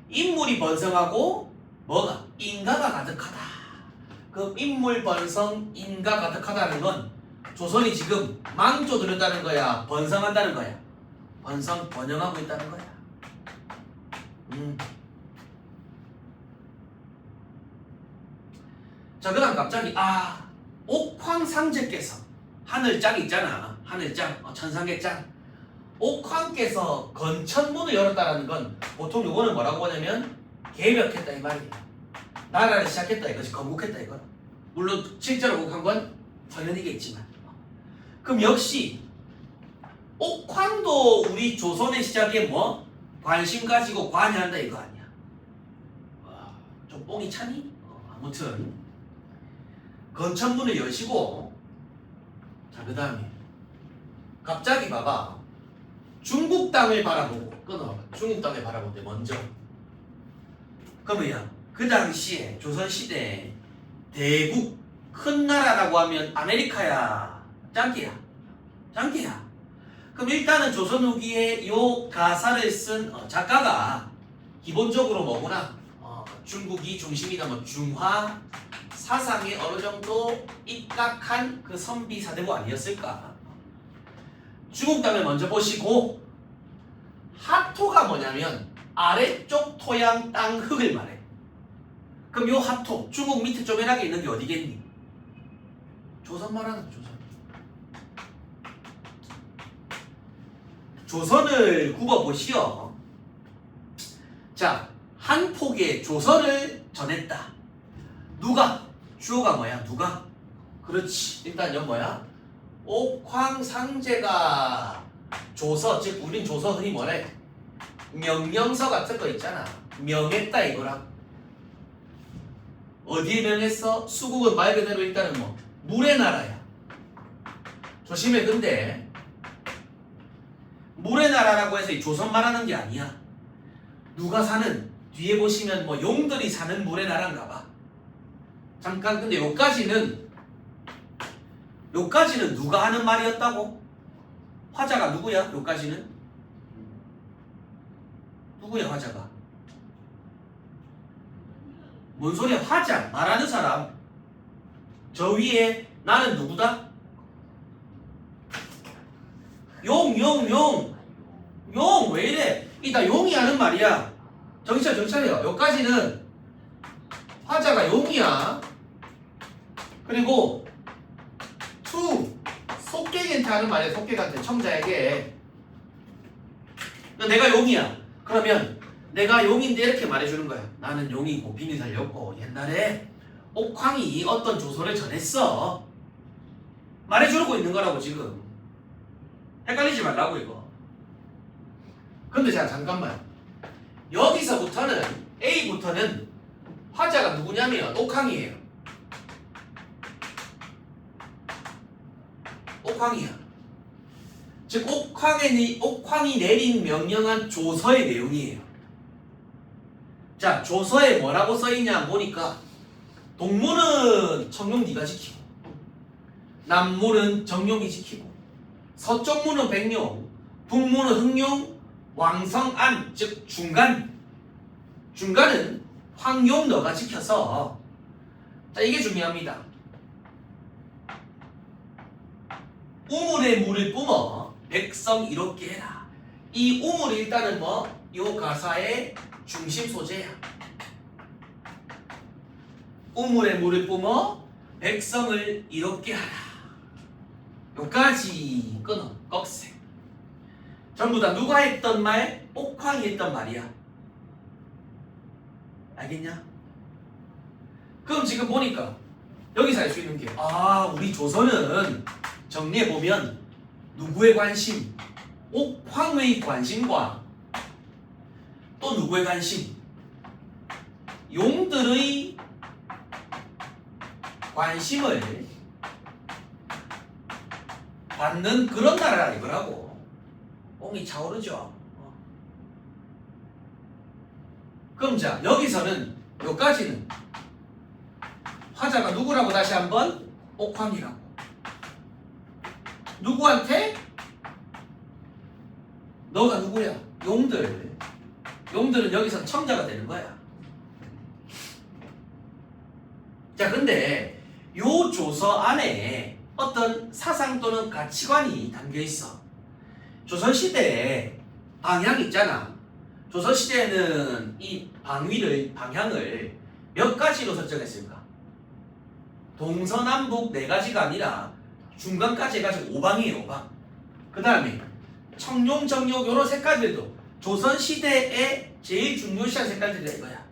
인물이 번성하고 뭐가? 인가가 가득하다. 그 인물 번성 인가 가득하다는 건 조선이 지금 망조들었다는 거야? 번성한다는 거야? 번영하고 있다는 거야. 자 그다음 갑자기 옥황상제께서 하늘장 있잖아. 하늘장 천상계장. 옥황께서 건천문을 열었다라는 건 보통 요거는 뭐라고 하냐면 개벽했다 이 말이야. 나라를 시작했다 이거지. 건국했다 이거. 물론 실제로 건국한 건 성현이겠지만. 그럼 역시 옥황도 우리 조선의 시작에 뭐 관심 가지고 관여한다 이거 아니야. 좀 뽕이 차니? 아무튼 건천문을 여시고 자 그 다음에 갑자기 봐봐. 중국 땅을 바라보고 끊어. 중국 땅을 바라보는데 먼저. 그러면 그 당시에 조선시대에 대국 큰 나라라고 하면 아메리카야, 짱기야, 짱기야. 그럼 일단은 조선 후기에 요 가사를 쓴 작가가 기본적으로 뭐구나? 중국이 중심이다, 뭐 중화 사상에 어느 정도 입각한 그 선비 사대부 아니었을까? 중국 땅을 먼저 보시고 하토가 뭐냐면 아래쪽 토양 땅 흙을 말해. 그럼 요 하토 중국 밑에 쪼매나게 있는 게 어디겠니? 조선 말하는 조선. 조선을 굽어보시오. 자, 한 폭의 조선을 전했다. 누가? 주어가 뭐야? 누가? 그렇지. 일단 여 뭐야? 옥황상제가 조서, 즉 우린 조서 흔히 뭐래? 명령서 같은 거 있잖아. 명했다 이거라. 어디에 명했어? 수국은 말 그대로 일단은 뭐 물의 나라야. 조심해. 근데 물의 나라라고 해서 이 조선 말하는 게 아니야. 누가 사는, 뒤에 보시면 뭐 용들이 사는 물의 나라인가 봐. 잠깐, 근데 요까지는 누가 하는 말이었다고? 화자가 누구야? 요까지는? 누구야 화자가? 뭔 소리야? 화자, 말하는 사람. 저 위에 나는 누구다? 용 왜 이래? 이따 용이 하는 말이야. 정신 차려. 여기까지는 화자가 용이야. 그리고 속객한테 하는 말이야. 속객한테, 청자에게. 내가 용이야. 그러면 내가 용인데 이렇게 말해주는 거야. 나는 용이고 빈이 살렸고 옛날에 옥황이 어떤 조서를 전했어. 말해주고 있는 거라고 지금. 헷갈리지 말라고 이거. 근데 자 잠깐만. 여기서부터는 A부터는 화자가 누구냐면 옥황이에요. 옥황이야. 즉 옥황이 내린 명령한 조서의 내용이에요. 자, 조서에 뭐라고 써있냐 보니까 동문은 청룡 네가 지키고 남문은 정룡이 지키고 서쪽문은 백룡, 북문은 흑룡, 왕성안, 즉 중간은 황룡 너가 지켜서. 자, 이게 중요합니다. 우물에 물을 뿜어 백성 이롭게 해라. 이 우물이 일단은 뭐 요 가사의 중심 소재야. 우물에 물을 뿜어 백성을 이롭게 하라. 요까지 끊어. 꺽쇠. 전부 다 누가 했던 말? 옥황이 했던 말이야. 알겠냐? 그럼 지금 보니까 여기서 알 수 있는 게, 우리 조선은 정리해보면 누구의 관심? 옥황의 관심과 또 누구의 관심? 용들의 관심을 받는 그런 나라라 이거라고. 옹이 차오르죠. 그럼 자, 여기서는 여기까지는 화자가 누구라고 다시 한번? 옥황이라고. 누구한테? 너가 누구야? 용들. 용들은 여기서 청자가 되는 거야. 자, 근데 요 조서 안에 어떤 사상 또는 가치관이 담겨 있어. 조선시대에 방향 있잖아. 조선시대에는 이 방향을 몇 가지로 설정했을까? 동서남북 네 가지가 아니라 중간까지 해가지고 5방이에요, 5방. 그 다음에 청룡, 정룡 요런 색깔들도 조선시대에 제일 중요시한 색깔들이야 이거야.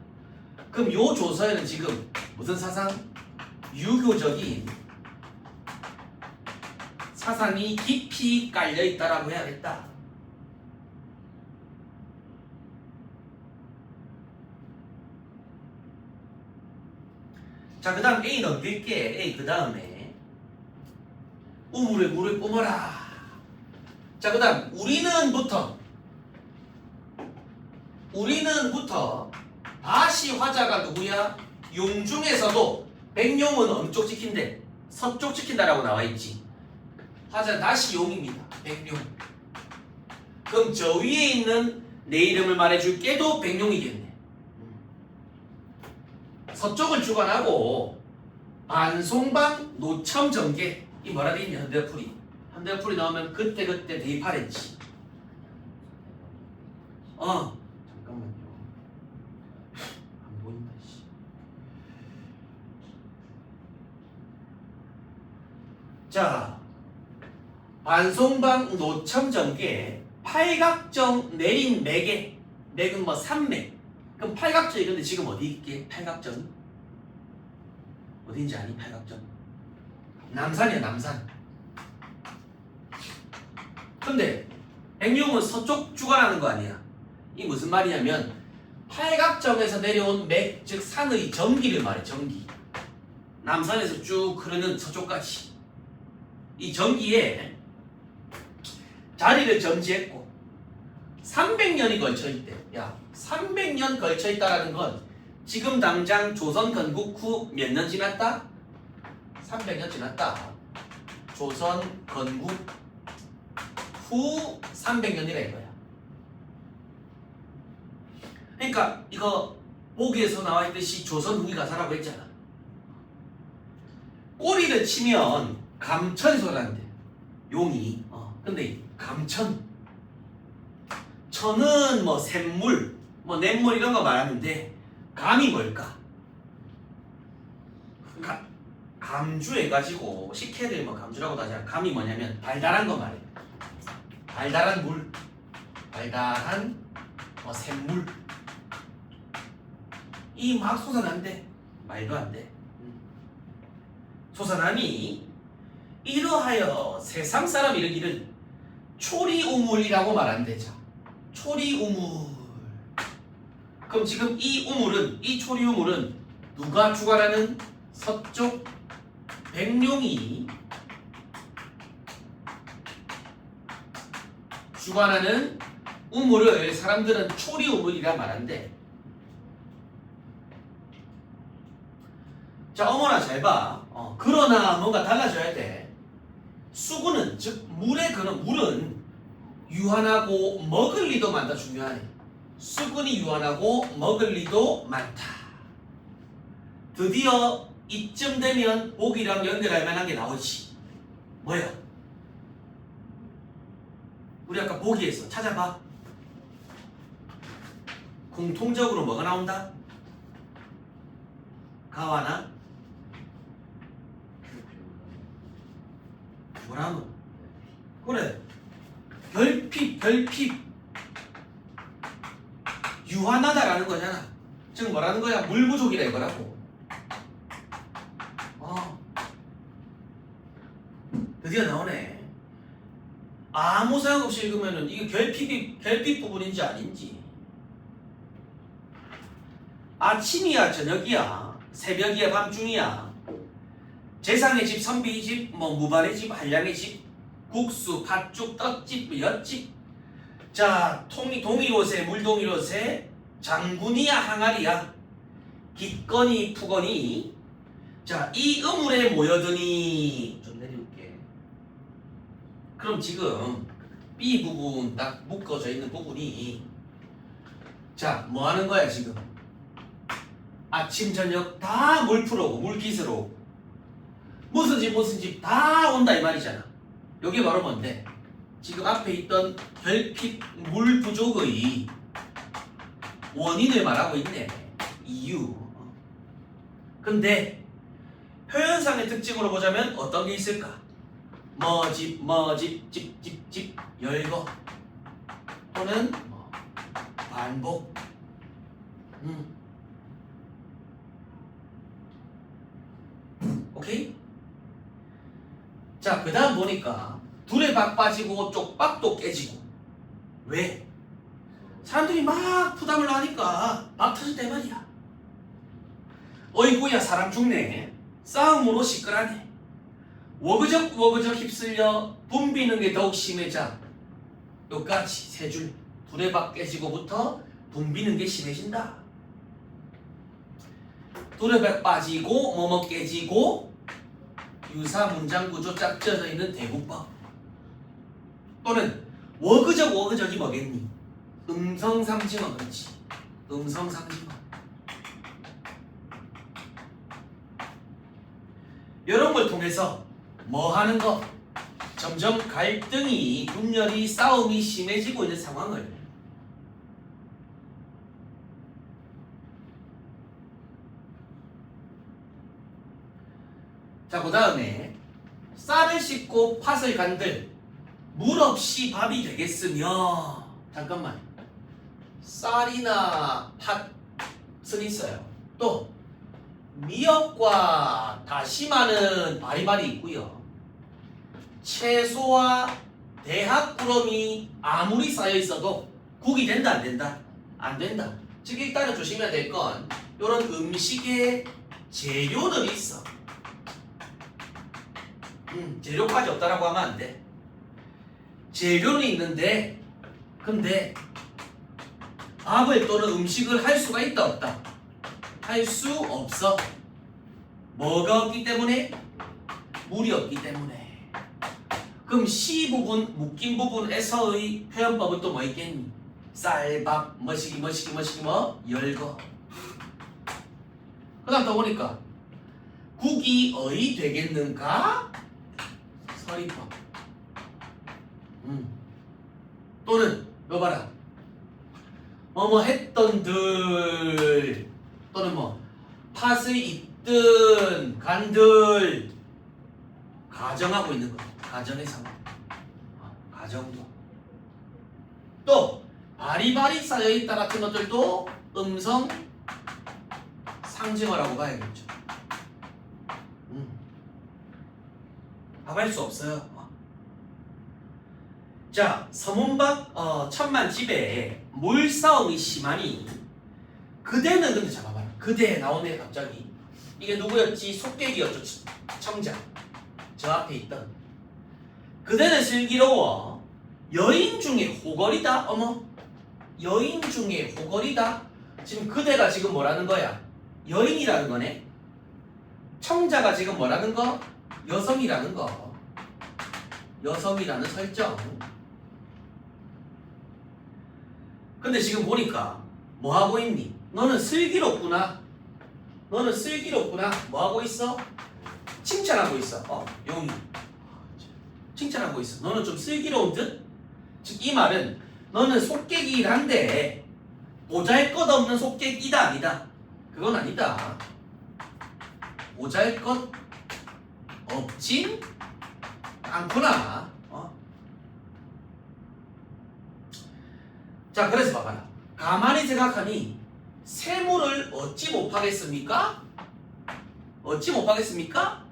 그럼 요 조서에는 지금 무슨 사상? 유교적인 사상이 깊이 깔려있다라고 해야겠다. 자, 그 다음 A 넘길게. A 그 다음에 우물에 물을 뿜어라. 자, 그 다음 우리는부터 다시 화자가 누구야? 용 중에서도 백용은 어느 쪽 지킨대? 서쪽 지킨다라고 나와있지. 화자 다시 용입니다. 백용. 그럼 저 위에 있는 내 이름을 말해줄게도 백용이겠네. 서쪽을 주관하고 반송방 노첨 전개 이 뭐라 돼 있냐? 현대어풀이 나오면 그때 대입하랬지. 잠깐만요. 안 보인다. 씨. 자, 반송방 노첨 전개 팔각정 내린 맥에 맥은 뭐 삼맥. 그럼 팔각정이 근데 지금 어디 있게? 팔각정 어딘지 아니? 팔각정 남산이야. 남산. 근데 백룡은 서쪽 주관하는 거 아니야. 이 무슨 말이냐면 팔각정에서 내려온 맥, 즉 산의 전기를 말해. 전기. 남산에서 쭉 흐르는 서쪽까지 이 전기에 자리를 점지했고 300년이 걸쳐있대. 야, 300년 걸쳐있다라는 건 지금 당장 조선 건국 후 몇 년 지났다? 300년 지났다. 조선 건국 후 300년이라 이거야. 그러니까 이거 보기에서 나와있듯이 조선 후기 가사라고 했잖아. 꼬리를 치면 감천이 소리난대. 용이. 근데 감천 천은 뭐 샘물 뭐 냇물 이런 거 말하는데 감이 뭘까? 감주해가지고 식혜들 뭐 감주라고도 하잖아. 감이 뭐냐면 달달한 거 말해. 달달한 물, 달달한 뭐 샘물 이 막 솟아난대. 말도 안 돼. 솟아남이 이러하여 세상 사람 이르기를 초리우물이라고 말한대. 자, 초리우물. 그럼 지금 이 초리우물은 누가 주관하는? 서쪽 백룡이 주관하는 우물을 사람들은 초리우물이라 말한대. 자, 어머나 잘 봐. 그러나 뭔가 달라져야 돼. 수구는 즉 물에 그는 물은 유한하고 먹을 리도 많다. 중요하네. 수분이 유한하고 먹을 리도 많다. 드디어 이쯤 되면 복이랑 연결할 만한 게 나오지. 뭐야? 우리 아까 보기에서 찾아봐. 공통적으로 뭐가 나온다? 가와나 뭐라노? 그래. 결핍 유한하다라는 거잖아. 즉 뭐라는 거야? 물 부족이라 이거라고. 드디어 나오네. 아무 생각 없이 읽으면은 이게 결핍 부분인지 아닌지. 아침이야 저녁이야 새벽이야 밤중이야 재상의 집 선비의 집 뭐 무반의 집 한량의 집 국수 팥죽 떡집 엿집. 자, 동이로새 물동이로새 장군이야 항아리야 기꺼니 푸거니. 자, 이 우물에 모여드니. 좀 내려올게. 그럼 지금 B 부분 딱 묶어져 있는 부분이 자, 뭐 하는 거야 지금? 아침 저녁 다 물프로고 물기스로 무슨 집 다 온다 이 말이잖아. 여기 바로 뭔데? 지금 앞에 있던 결핍 물 부족의 원인을 말하고 있네. 이유. 근데 표현상의 특징으로 보자면 어떤 게 있을까? 집 열거 또는 반복. 오케이? 자, 그 다음 보니까 두레박 빠지고 쪽박도 깨지고. 왜? 사람들이 막 부담을 하니까 막 터졌다 이 말이야. 어이구야 사람 죽네. 싸움으로 시끄라네. 워그적 휩쓸려 붐비는 게 더욱 심해져 여기까지 세 줄. 두레박 깨지고부터 붐비는 게 심해진다. 두레박 빠지고 뭐뭐 깨지고 유사 문장 구조 짝 쪄져 있는 대국법. 또는 워그적이 뭐겠니? 음성상징어. 그렇지. 음성상징어. 이런 걸 통해서 뭐 하는 거? 점점 갈등이, 분열이, 싸움이 심해지고 있는 상황을 자, 그 다음에 쌀을 씻고 팥을 간들 물 없이 밥이 되겠으며 잠깐만 쌀이나 팥은 있어요. 또 미역과 다시마는 바리바리 있고요. 채소와 대학구름이 아무리 쌓여 있어도 국이 된다 안 된다? 안 된다. 즉 일단은 조심해야 될 건 이런 음식의 재료들이 있어. 재료까지 없다라고 하면 안 돼. 재료는 있는데 근데 밥을 또는 음식을 할 수가 있다 없다? 할 수 없어. 뭐가 없기 때문에? 물이 없기 때문에. 그럼 시 부분, 묶인 부분에서의 표현법은 또 뭐 있겠니? 쌀밥, 머시기 뭐? 열거. 그 다음 또 보니까 국이 어이 되겠는가? 서리법. 또는 너 봐라. 뭐뭐 했던들 또는 뭐 팥의 있든 간들 가정하고 있는 거. 가정의 상황. 가정도. 또 바리바리 쌓여있다 같은 것들도 음성 상징어라고 봐야겠죠. 답할 수 없어요. 자, 서문박 천만집에 물싸움이 심하니 그대는 근데 잡아봐라. 그대 나오네 갑자기. 이게 누구였지? 속객이었죠. 청자. 저 앞에 있던. 그대는 슬기로워. 여인 중에 호걸이다. 어머. 여인 중에 호걸이다. 지금 그대가 지금 뭐라는 거야? 여인이라는 거네. 청자가 지금 뭐라는 거? 여성이라는 거. 여성이라는 설정. 근데 지금 보니까 뭐 하고 있니? 너는 슬기롭구나. 너는 슬기롭구나. 뭐 하고 있어? 칭찬하고 있어. 용이. 칭찬하고 있어. 너는 좀 슬기로운 듯? 즉 이 말은 너는 속객이긴 한데 보잘것없는 속객이다 아니다? 그건 아니다. 보잘것 없진 않구나. 자, 그래서 봐봐라. 가만히 생각하니 세모를 얻지 못하겠습니까? 얻지 못하겠습니까?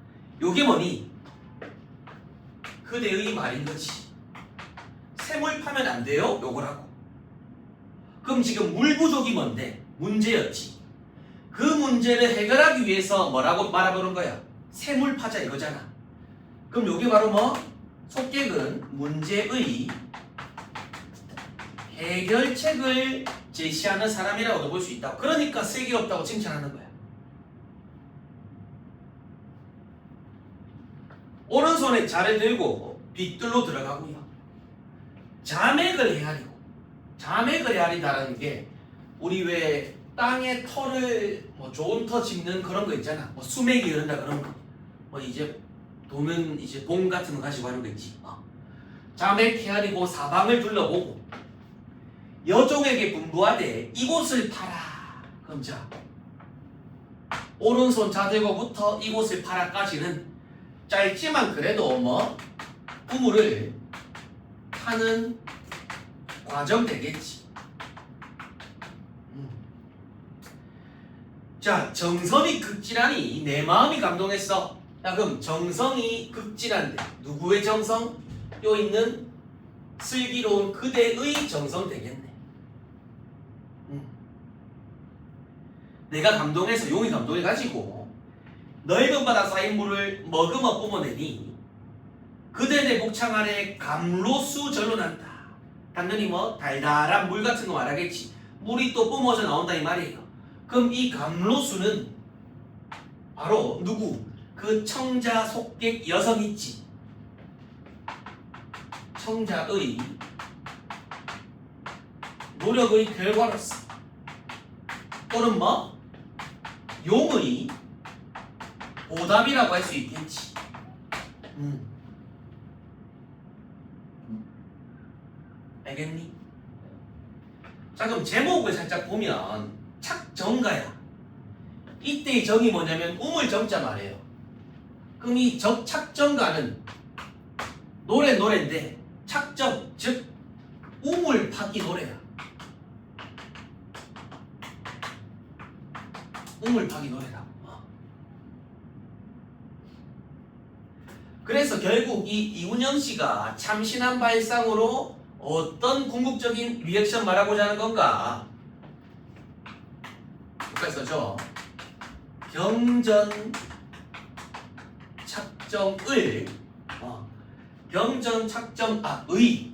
요게 뭐니? 그대의 말인 거지. 세몰 파면 안 돼요? 요거라고. 그럼 지금 물 부족이 뭔데? 문제였지. 그 문제를 해결하기 위해서 뭐라고 말해보는 거야? 세몰 파자 이거잖아. 그럼 요게 바로 뭐? 속객은 문제의 해결책을 제시하는 사람이라고도 볼 수 있다. 그러니까 슬기롭다고 칭찬하는 거야. 오른손에 자를 들고 빗들로 들어가고요. 자맥을 헤아리고. 자맥을 헤아리다라는 게 우리 왜 땅에 터를 뭐 좋은 터 짚는 그런 거 있잖아. 뭐 수맥이 흐른다 그런 거. 뭐 이제 도면 이제 봉 같은 거 가지고 하는 거 있지. 자맥 헤아리고 사방을 둘러보고 여종에게 분부하되 이곳을 파라. 그럼 자 오른손 자들고부터 이곳을 파라까지는 짧지만 그래도 뭐 우물을 파는 과정 되겠지. 자, 정성이 극진하니 내 마음이 감동했어. 자, 그럼 정성이 극진한데 누구의 정성? 요 있는 슬기로운 그대의 정성 되겠네. 내가 감동해서 용이 감동해가지고 넓은 바다 쌓인 물을 머금어 뿜어내니 그대 내 목창 아래 감로수 절로 난다. 당연히 뭐 달달한 물 같은 거 말하겠지. 물이 또 뿜어져 나온다 이 말이에요. 그럼 이 감로수는 바로 누구? 그 청자 속객 여성 있지. 청자의 노력의 결과로서 또는 뭐 용의 보답이라고 할 수 있겠지. 알겠니? 자 그럼 제목을 살짝 보면 착정가야. 이때의 정이 뭐냐면 우물정자 말이에요. 그럼 이 착정가는 노래인데 착정 즉 우물 파기 노래야. 우물 파기 노래다. 그래서 결국 이 이훈영 씨가 참신한 발상으로 어떤 궁극적인 리액션 말하고자 하는 건가? 여기까지 써줘. 경전 착정을 경전 착정의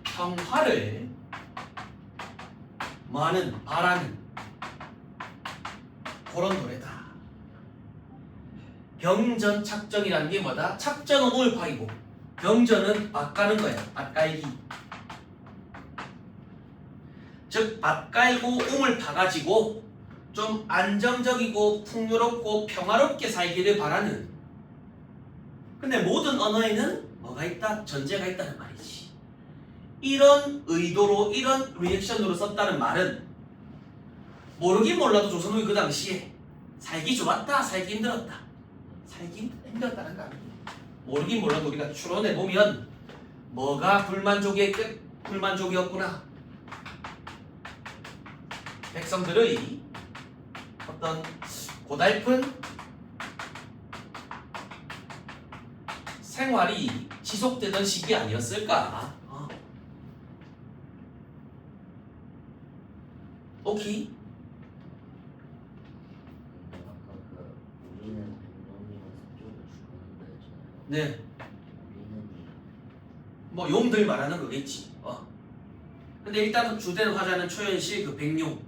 평화를 뭐하는 바라는 그런 노래다. 경전 착정이라는 게 뭐다? 착정은 우물 파이고 경전은 밭 가는 거야. 밭 깔기. 즉 밭 깔고 우물 파가지고 좀 안정적이고 풍요롭고 평화롭게 살기를 바라는. 근데 모든 언어에는 뭐가 있다? 전제가 있다는 말이지. 이런 의도로 이런 리액션으로 썼다는 말은 모르긴 몰라도 조선 후기 그 당시에 살기 좋았다, 살기 힘들었다. 살기 힘들었다는 거 아니에요. 모르긴 몰라도 우리가 추론해 보면 뭐가 불만족이었구나. 백성들의 어떤 고달픈 생활이 지속되던 시기 아니었을까? 오케이. 아까 그 우리는 백령이면서 쪽을 죽었는다 했잖아요. 네. 우리는 뭐 용들 말하는 거겠지. 근데 일단은 주된 화자는 초연시 그 백용.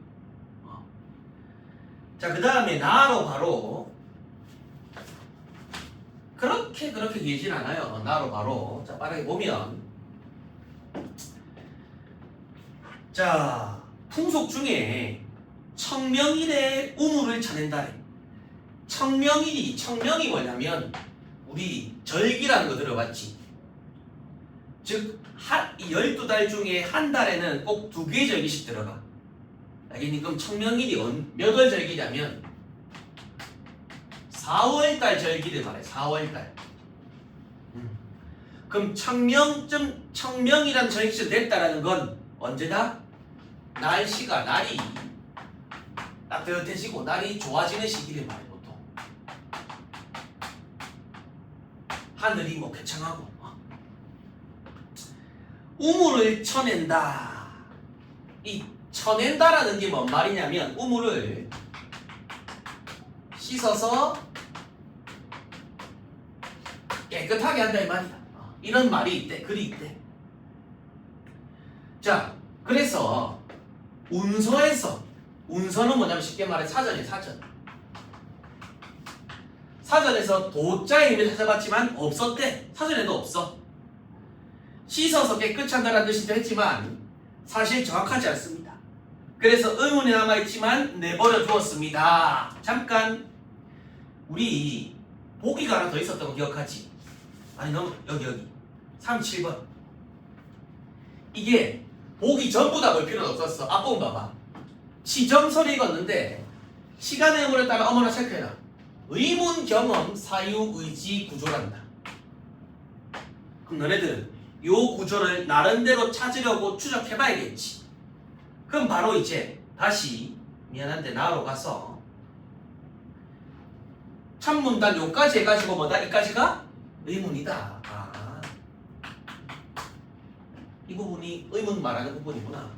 자, 그 다음에 나로 바로 그렇게 길진 않아요. 나로 바로. 자, 빠르게 보면 자, 풍속 중에 청명일에 우물을 쳐낸다래. 청명이 뭐냐면 우리 절기라는 거 들어봤지? 즉 12달 중에 한 달에는 꼭 2개의 절기씩 들어가. 알겠니? 그럼 청명일이 몇 월 절기냐면 4월달 절기를 말해. 4월달. 그럼 청명이란 절기가 됐다라는 건 언제다? 날이 따뜻해지고 날이 좋아지는 시기를 말해. 보통 하늘이 뭐 쾌청하고 우물을 쳐낸다. 이 쳐낸다라는 게 뭔 말이냐면 우물을 씻어서 깨끗하게 한다 이 말이야. 이런 말이 있대. 글이 있대. 자, 그래서 운서는 뭐냐면 쉽게 말해 사전이야. 사전에서 도자의 의미를 찾아봤지만 없었대. 사전에도 없어. 씻어서 깨끗이 한다는 뜻이기도 했지만 사실 정확하지 않습니다. 그래서 의문이 남아있지만 내버려 두었습니다. 잠깐 우리 보기가 하나 더 있었던 거 기억하지? 아니 너무 여기 37번 이게 보기 전부 다 볼 필요는 없었어. 앞부분 봐봐. 지정설이 읽었는데 시간의 의무를 따라 어머나 체크해라. 의문, 경험, 사유, 의지, 구조란다. 그럼 너네들은 이 구조를 나름대로 찾으려고 추적해봐야겠지. 그럼 바로 이제 다시 미안한데 나로 가서 첫 문단 요까지 해가지고 뭐다? 이까지가 의문이다. 이 부분이 의문 말하는 부분이구나.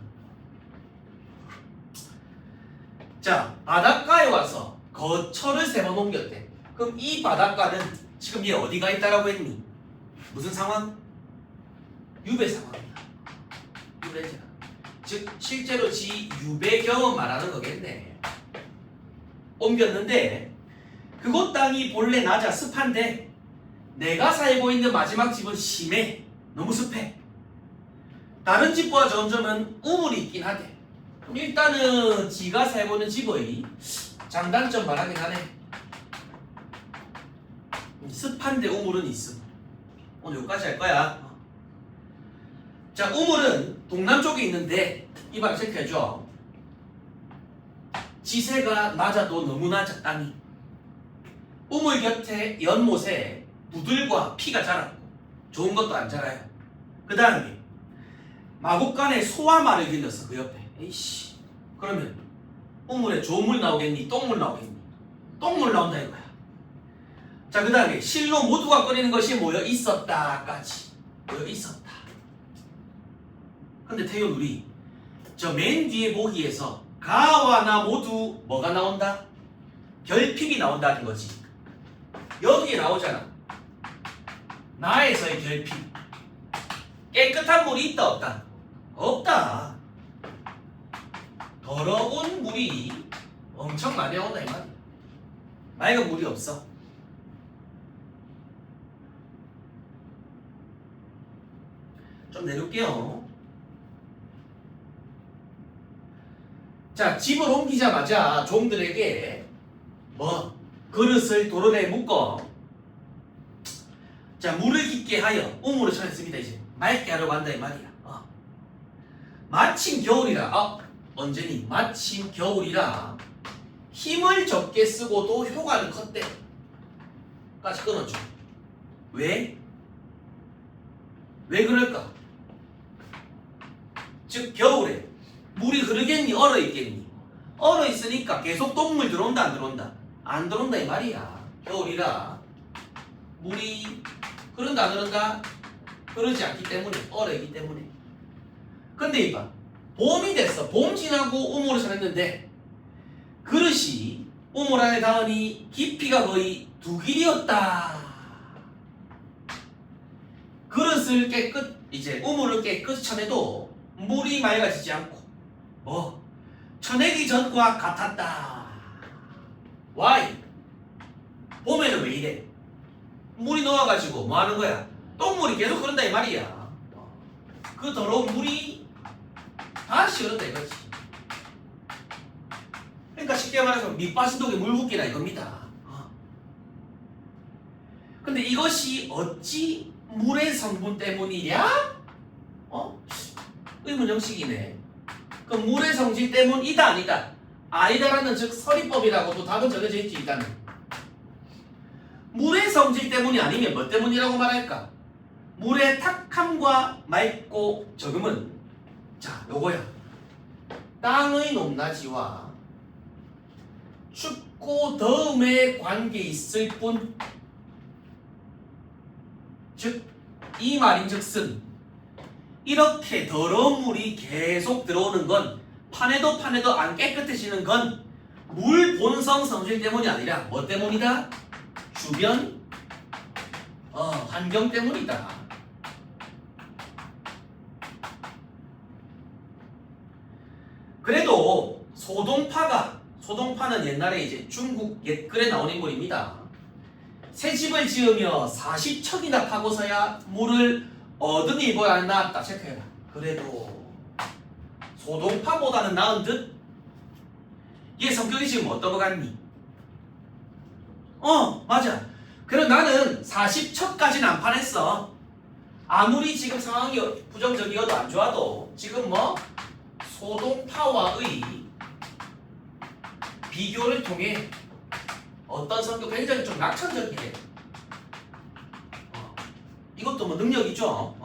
자, 바닷가에 와서 거처를 3번 옮겼대. 그럼 이 바닷가는 지금 얘 어디가 있다라고 했니? 무슨 상황? 유배 상황이야. 유배자. 즉 실제로 지 유배 경험 말하는 거겠네. 옮겼는데 그곳 땅이 본래 낮아 습한데 내가 살고 있는 마지막 집은 심해. 너무 습해. 다른 집과 점점은 우물이 있긴 하대. 그럼 일단은 지가 살고 있는 집의 장단점 말하긴 하네. 습한데 우물은 있음. 오늘 여기까지 할 거야. 자, 우물은 동남쪽에 있는데 이발 체크해줘. 지세가 낮아도 너무 낮아 땅이. 우물 곁에 연못에 무들과 피가 자랐고 좋은 것도 안 자라요. 그 다음에 마곡간에 소화마를 길렀어. 그 옆에. 에이씨. 그러면 우물에 좋은 물 나오겠니? 똥물 나오겠니? 똥물 나온다 이거야. 자, 그 다음에 실로 모두가 끓이는 것이 모여 있었다까지. 모여 있었다. 근데 태연 우리 저 맨 뒤에 보기에서 가와 나 모두 뭐가 나온다? 결핍이 나온다는 거지. 여기에 나오잖아. 나에서의 결핍. 깨끗한 물이 있다 없다? 없다. 더러운 물이 엄청 많이 나온다 이 말이야. 맑은 물이 없어. 좀 내릴게요. 자, 집을 옮기자마자 종들에게 뭐 그릇을 도로에 묶어 자 물을 깊게 하여 우물을 쳐냈습니다. 이제 맑게 하려고 한다 이 말이야. 마침 겨울이라 언제니? 마침 겨울이라 힘을 적게 쓰고도 효과는 컸대. 까지 끊어줘. 왜? 왜 그럴까? 즉 겨울에 물이 흐르겠니? 얼어 있겠니? 얼어 있으니까 계속 똥물 들어온다 안 들어온다? 안 들어온다 이 말이야. 겨울이라 물이 흐른다 안 흐른다? 흐르지 않기 때문에 얼어 있기 때문에. 근데 이봐 봄이 됐어. 봄 지나고 우물을 쳐냈는데 그릇이 우물 안에 닿으니 깊이가 거의 두 길이었다. 그릇을 깨끗 이제 우물을 깨끗이 쳐내도 물이 맑아지지 않고 쳐내기 전과 같았다. Why? 봄에는 왜 이래? 물이 녹아가지고 뭐 하는 거야? 똥물이 계속 흐른다 이 말이야. 그 더러운 물이 다시 흐른다 이거지. 그러니까 쉽게 말해서 밑바스독에 물 붓기라 이겁니다. 근데 이것이 어찌 물의 성분 때문이냐? 의문 형식이네. 그럼 물의 성질 때문이다 아니다? 아니다라는 즉 서리법이라고도 답은 정해져 있지. 일단은 물의 성질 때문이 아니면 뭐 때문이라고 말할까? 물의 탁함과 맑고 적음은 자 요거야. 땅의 높낮이와 춥고 더움의 관계 있을 뿐. 즉 이 말인즉슨 이렇게 더러운 물이 계속 들어오는 건 파내도 안 깨끗해지는 건 물 본성 성질 때문이 아니라 뭐 때문이다? 주변 환경 때문이다. 그래도 소동파는 옛날에 이제 중국 옛글에 나온 인물입니다. 새 집을 지으며 40척이나 파고서야 물을 얻으니 이거야 안 나았다. 체크해라. 그래도 소동파보다는 나은 듯? 얘 성격이 지금 어떤 거 같니? 맞아. 그럼 나는 40척까지는 안 파냈어. 아무리 지금 상황이 부정적이어도 안 좋아도 지금 소동파와의 비교를 통해 어떤 성격 굉장히 좀 낙천적이래. 이것도 뭐 능력이죠.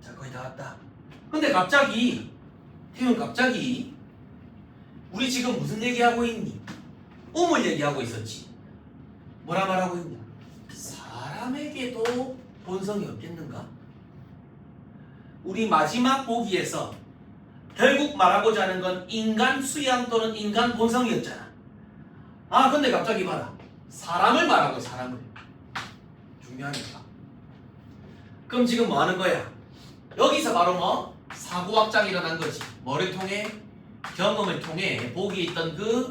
자 거의 다 왔다. 근데 갑자기 태훈 갑자기 우리 지금 무슨 얘기하고 있니? 우물 얘기하고 있었지. 뭐라 말하고 있냐? 사람에게도 본성이 없겠는가? 우리 마지막 보기에서 결국 말하고자 하는 건 인간 수양 또는 인간 본성이었잖아. 근데 갑자기 봐라. 사람을 말하고 사람을. 중요하니까. 그럼 지금 뭐 하는 거야? 여기서 바로 뭐? 사고 확장이 일어난 거지. 뭐를 통해? 경험을 통해 보기에 있던 그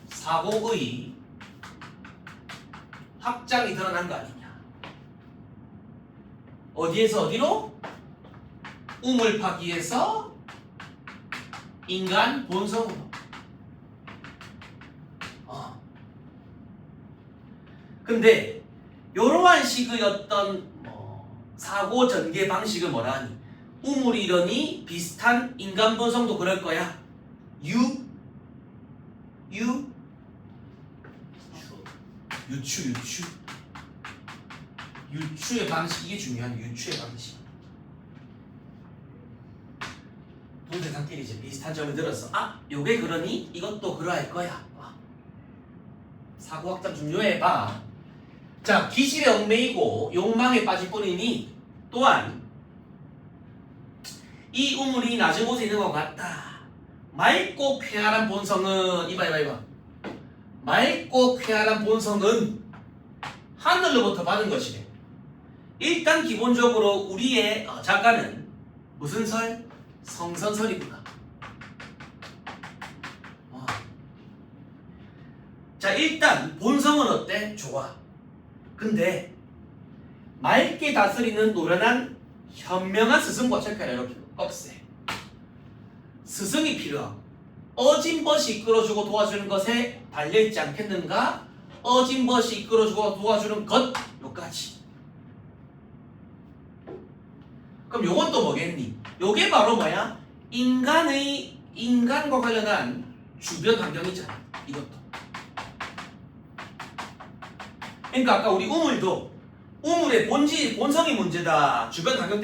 사고의 확장이 드러난 거 아니냐. 어디에서 어디로? 우물파기에서 인간 본성으로. 근데 이러한 식의 어떤 사고 전개 방식을 뭐라 하니? 우물이 이러니 비슷한 인간 본성도 그럴 거야. 유추의 방식. 이게 중요한 유추의 방식. 두 대상끼리 이제 비슷한 점을 들어서 요게 그러니 이것도 그러할 거야. 사고 확장 중요해 봐. 자, 기질에 얽매이고 욕망에 빠질 뿐이니 또한 이 우물이 낮은 곳에 있는 것 같다. 맑고 쾌활한 본성은 이봐. 맑고 쾌활한 본성은 하늘로부터 받은 것이래. 일단 기본적으로 우리의 작가는 무슨 설? 성선설이구나. 자, 일단 본성은 어때? 좋아. 근데 맑게 다스리는 노련한 현명한 스승과 체크해라. 이렇게 억세. 스승이 필요하고 어진벗이 이끌어주고 도와주는 것에 달려있지 않겠는가? 어진벗이 이끌어주고 도와주는 것 요까지. 그럼 요건 또 뭐겠니? 요게 바로 뭐야? 인간과 관련한 주변 환경이잖아. 이것도. 그러니까 아까 우리 우물도 우물의 본성이 문제다. 주변 환경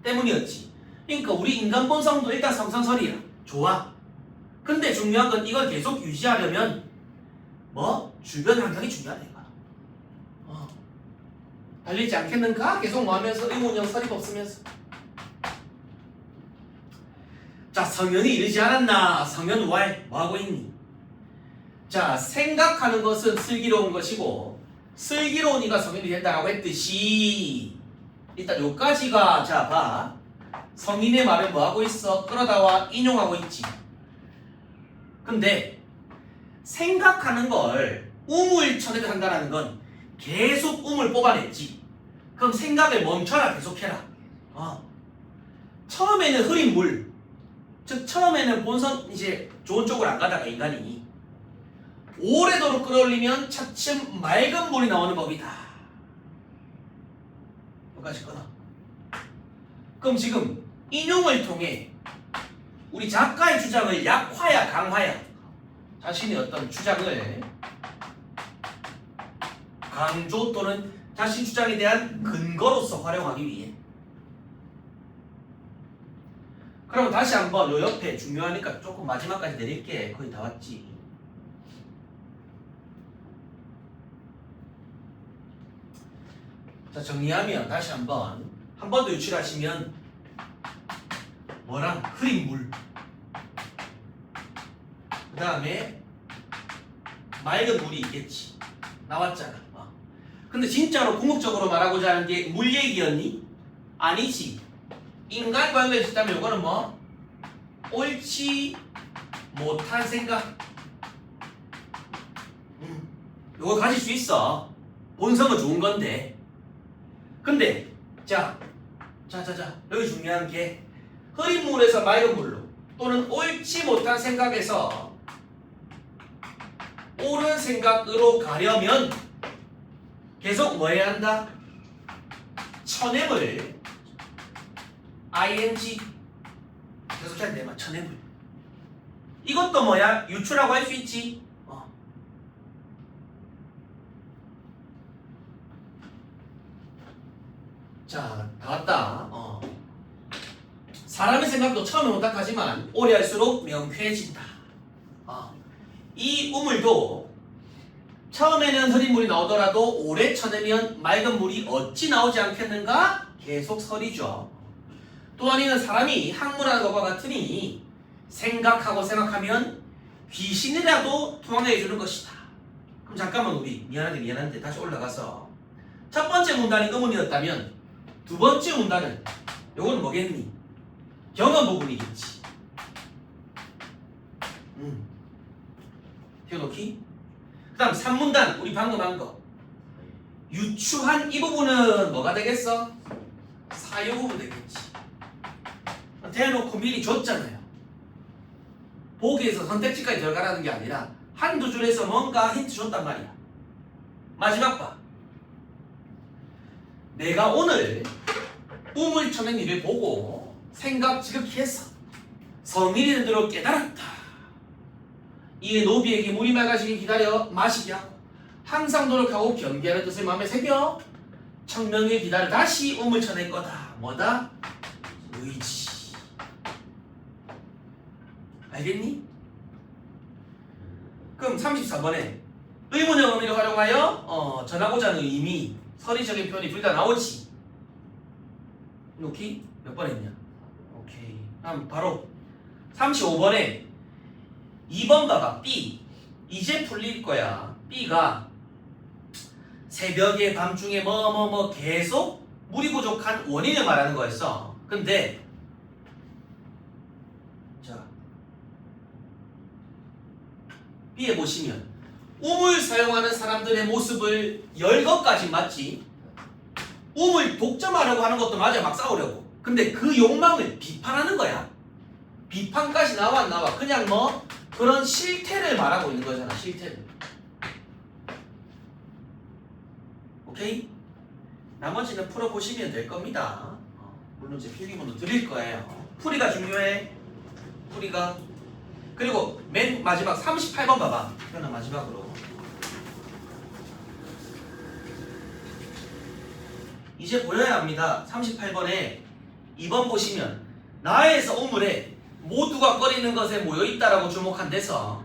때문이었지. 그러니까 우리 인간 본성도 일단 성선설이야. 좋아. 근데 중요한 건 이걸 계속 유지하려면 주변 환경이 중요하다 이거야. 달리지 않겠는가? 계속 뭐 하면서 의문형 설입 없으면서. 자, 성현이 이르지 않았나? 성현 Y 뭐 하고 있니? 자, 생각하는 것은 슬기로운 것이고 슬기로운 이가 성인이 된다라고 했듯이 일단 요까지가 자 봐. 성인의 말을 뭐 하고 있어? 끌어다와 인용하고 있지. 근데 생각하는 걸 우물처럼 한다는 건 계속 우물 뽑아냈지. 그럼 생각을 멈춰라. 계속해라. 처음에는 흐린 물, 즉 처음에는 본성 이제 좋은 쪽으로 안 가다가 인간이 오래도록 끌어올리면 차츰 맑은 물이 나오는 법이다. 여기까지 끊어. 그럼 지금 인용을 통해 우리 작가의 주장을 약화야 강화야, 자신의 어떤 주장을 강조 또는 자신 주장에 대한 근거로서 활용하기 위해. 그럼 다시 한번 요 옆에 중요하니까 조금 마지막까지 내릴게. 거의 다 왔지. 자, 정리하면 다시 한 번 더 유출하시면 뭐랑 흐린 물, 그 다음에 맑은 물이 있겠지. 나왔잖아. 근데 진짜로 궁극적으로 말하고자 하는 게 물 얘기였니? 아니지. 인간 관계에서 있다면 이거는 뭐? 옳지 못한 생각. 이거 가질 수 있어. 본성은 좋은 건데. 근데 자 여기 중요한 게 흐린 물에서 맑은 물로 또는 옳지 못한 생각에서 옳은 생각으로 가려면 계속 뭐 해야 한다? 천해물 ing 계속 해야 돼. 천해물. 이것도 뭐야? 유추라고 할 수 있지. 자, 다 왔다. 사람의 생각도 처음에 오딱하지만 오래 할수록 명쾌해진다. 이 우물도 처음에는 흐린 물이 나오더라도 오래 쳐내면 맑은 물이 어찌 나오지 않겠는가? 계속 설이죠. 또 아니면 사람이 학문하는 것과 같으니 생각하면 귀신이라도 통하게 해주는 것이다. 그럼 잠깐만 우리 미안한데 다시 올라가서 첫 번째 문단이 의문이었다면 두 번째 문단은 요거는 뭐겠니? 경험 부분이겠지. 띄워놓기. 그 다음 3문단 우리 방금 한 거 유추한 이 부분은 뭐가 되겠어? 사유 부분 되겠지. 대놓고 미리 줬잖아요. 보기에서 선택지까지 들어가라는 게 아니라 한두 줄에서 뭔가 힌트 줬단 말이야. 마지막 봐. 내가 오늘 우물천의 일을 보고 생각 지극히 했어. 성인이 된 대로 깨달았다. 이에 노비에게 물이 맑아지길 기다려 마시게 하고 항상 노력하고 경계하는 뜻을 마음에 새겨 청명을 기다려 다시 우물천의 거다. 뭐다? 의지. 알겠니? 그럼 34번에 의문의 의미를 활용하여 전하고자 하는 의미 서리적인 표현이 둘 다 나오지. 오케이? 몇 번 했냐? 오케이. 다음 바로 35번에 2번 봐봐. B. 이제 풀릴 거야. B가 새벽에 밤중에 계속 물이 부족한 원인을 말하는 거였어. 근데 자 B에 보시면 우물 사용하는 사람들의 모습을 열 것까지 맞지. 우물 독점하려고 하는 것도 맞아. 막 싸우려고. 근데 그 욕망을 비판하는 거야. 비판까지 나와 안 나와. 그냥 뭐 그런 실태를 말하고 있는 거잖아. 실태를. 오케이? 나머지는 풀어보시면 될 겁니다. 물론 제 필기문도 드릴 거예요. 풀이가 중요해. 풀이가. 그리고 맨 마지막 38번 봐봐. 하나 마지막으로. 이제 보여야 합니다. 38번에 2번 보시면 나에서 우물에 모두가 꺼리는 것에 모여있다라고 주목한 데서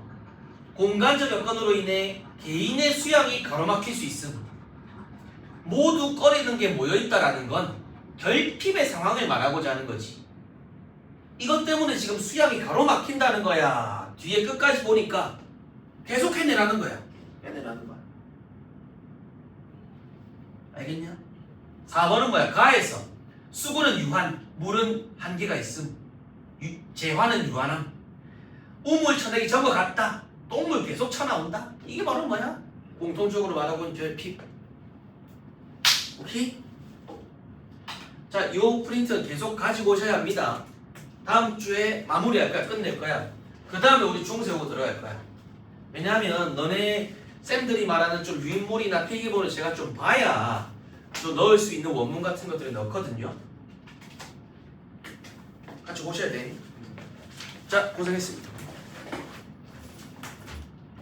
공간적 여건으로 인해 개인의 수양이 가로막힐 수 있음. 모두 꺼리는 게 모여있다라는 건 결핍의 상황을 말하고자 하는 거지. 이것 때문에 지금 수양이 가로막힌다는 거야. 뒤에 끝까지 보니까 계속 해내라는 거야. 해내라는 거야. 알겠냐? 4번은 뭐야? 가에서 수구는 유한, 물은 한계가 있음. 재화는 유한함. 우물 쳐내기 전부 같다. 똥물 계속 쳐나온다. 이게 바로 뭐야? 공통적으로 말하고 있는 결핍. 오케이? 자, 요 프린트 계속 가지고 오셔야 합니다. 다음 주에 마무리할 거야. 끝낼 거야. 그 다음에 우리 중세우고 들어갈 거야. 왜냐하면 너네 쌤들이 말하는 좀 유인물이나 필기본을 제가 좀 봐야 또 넣을 수 있는 원문 같은 것들을 넣거든요. 같이 보셔야 돼. 자, 고생했습니다.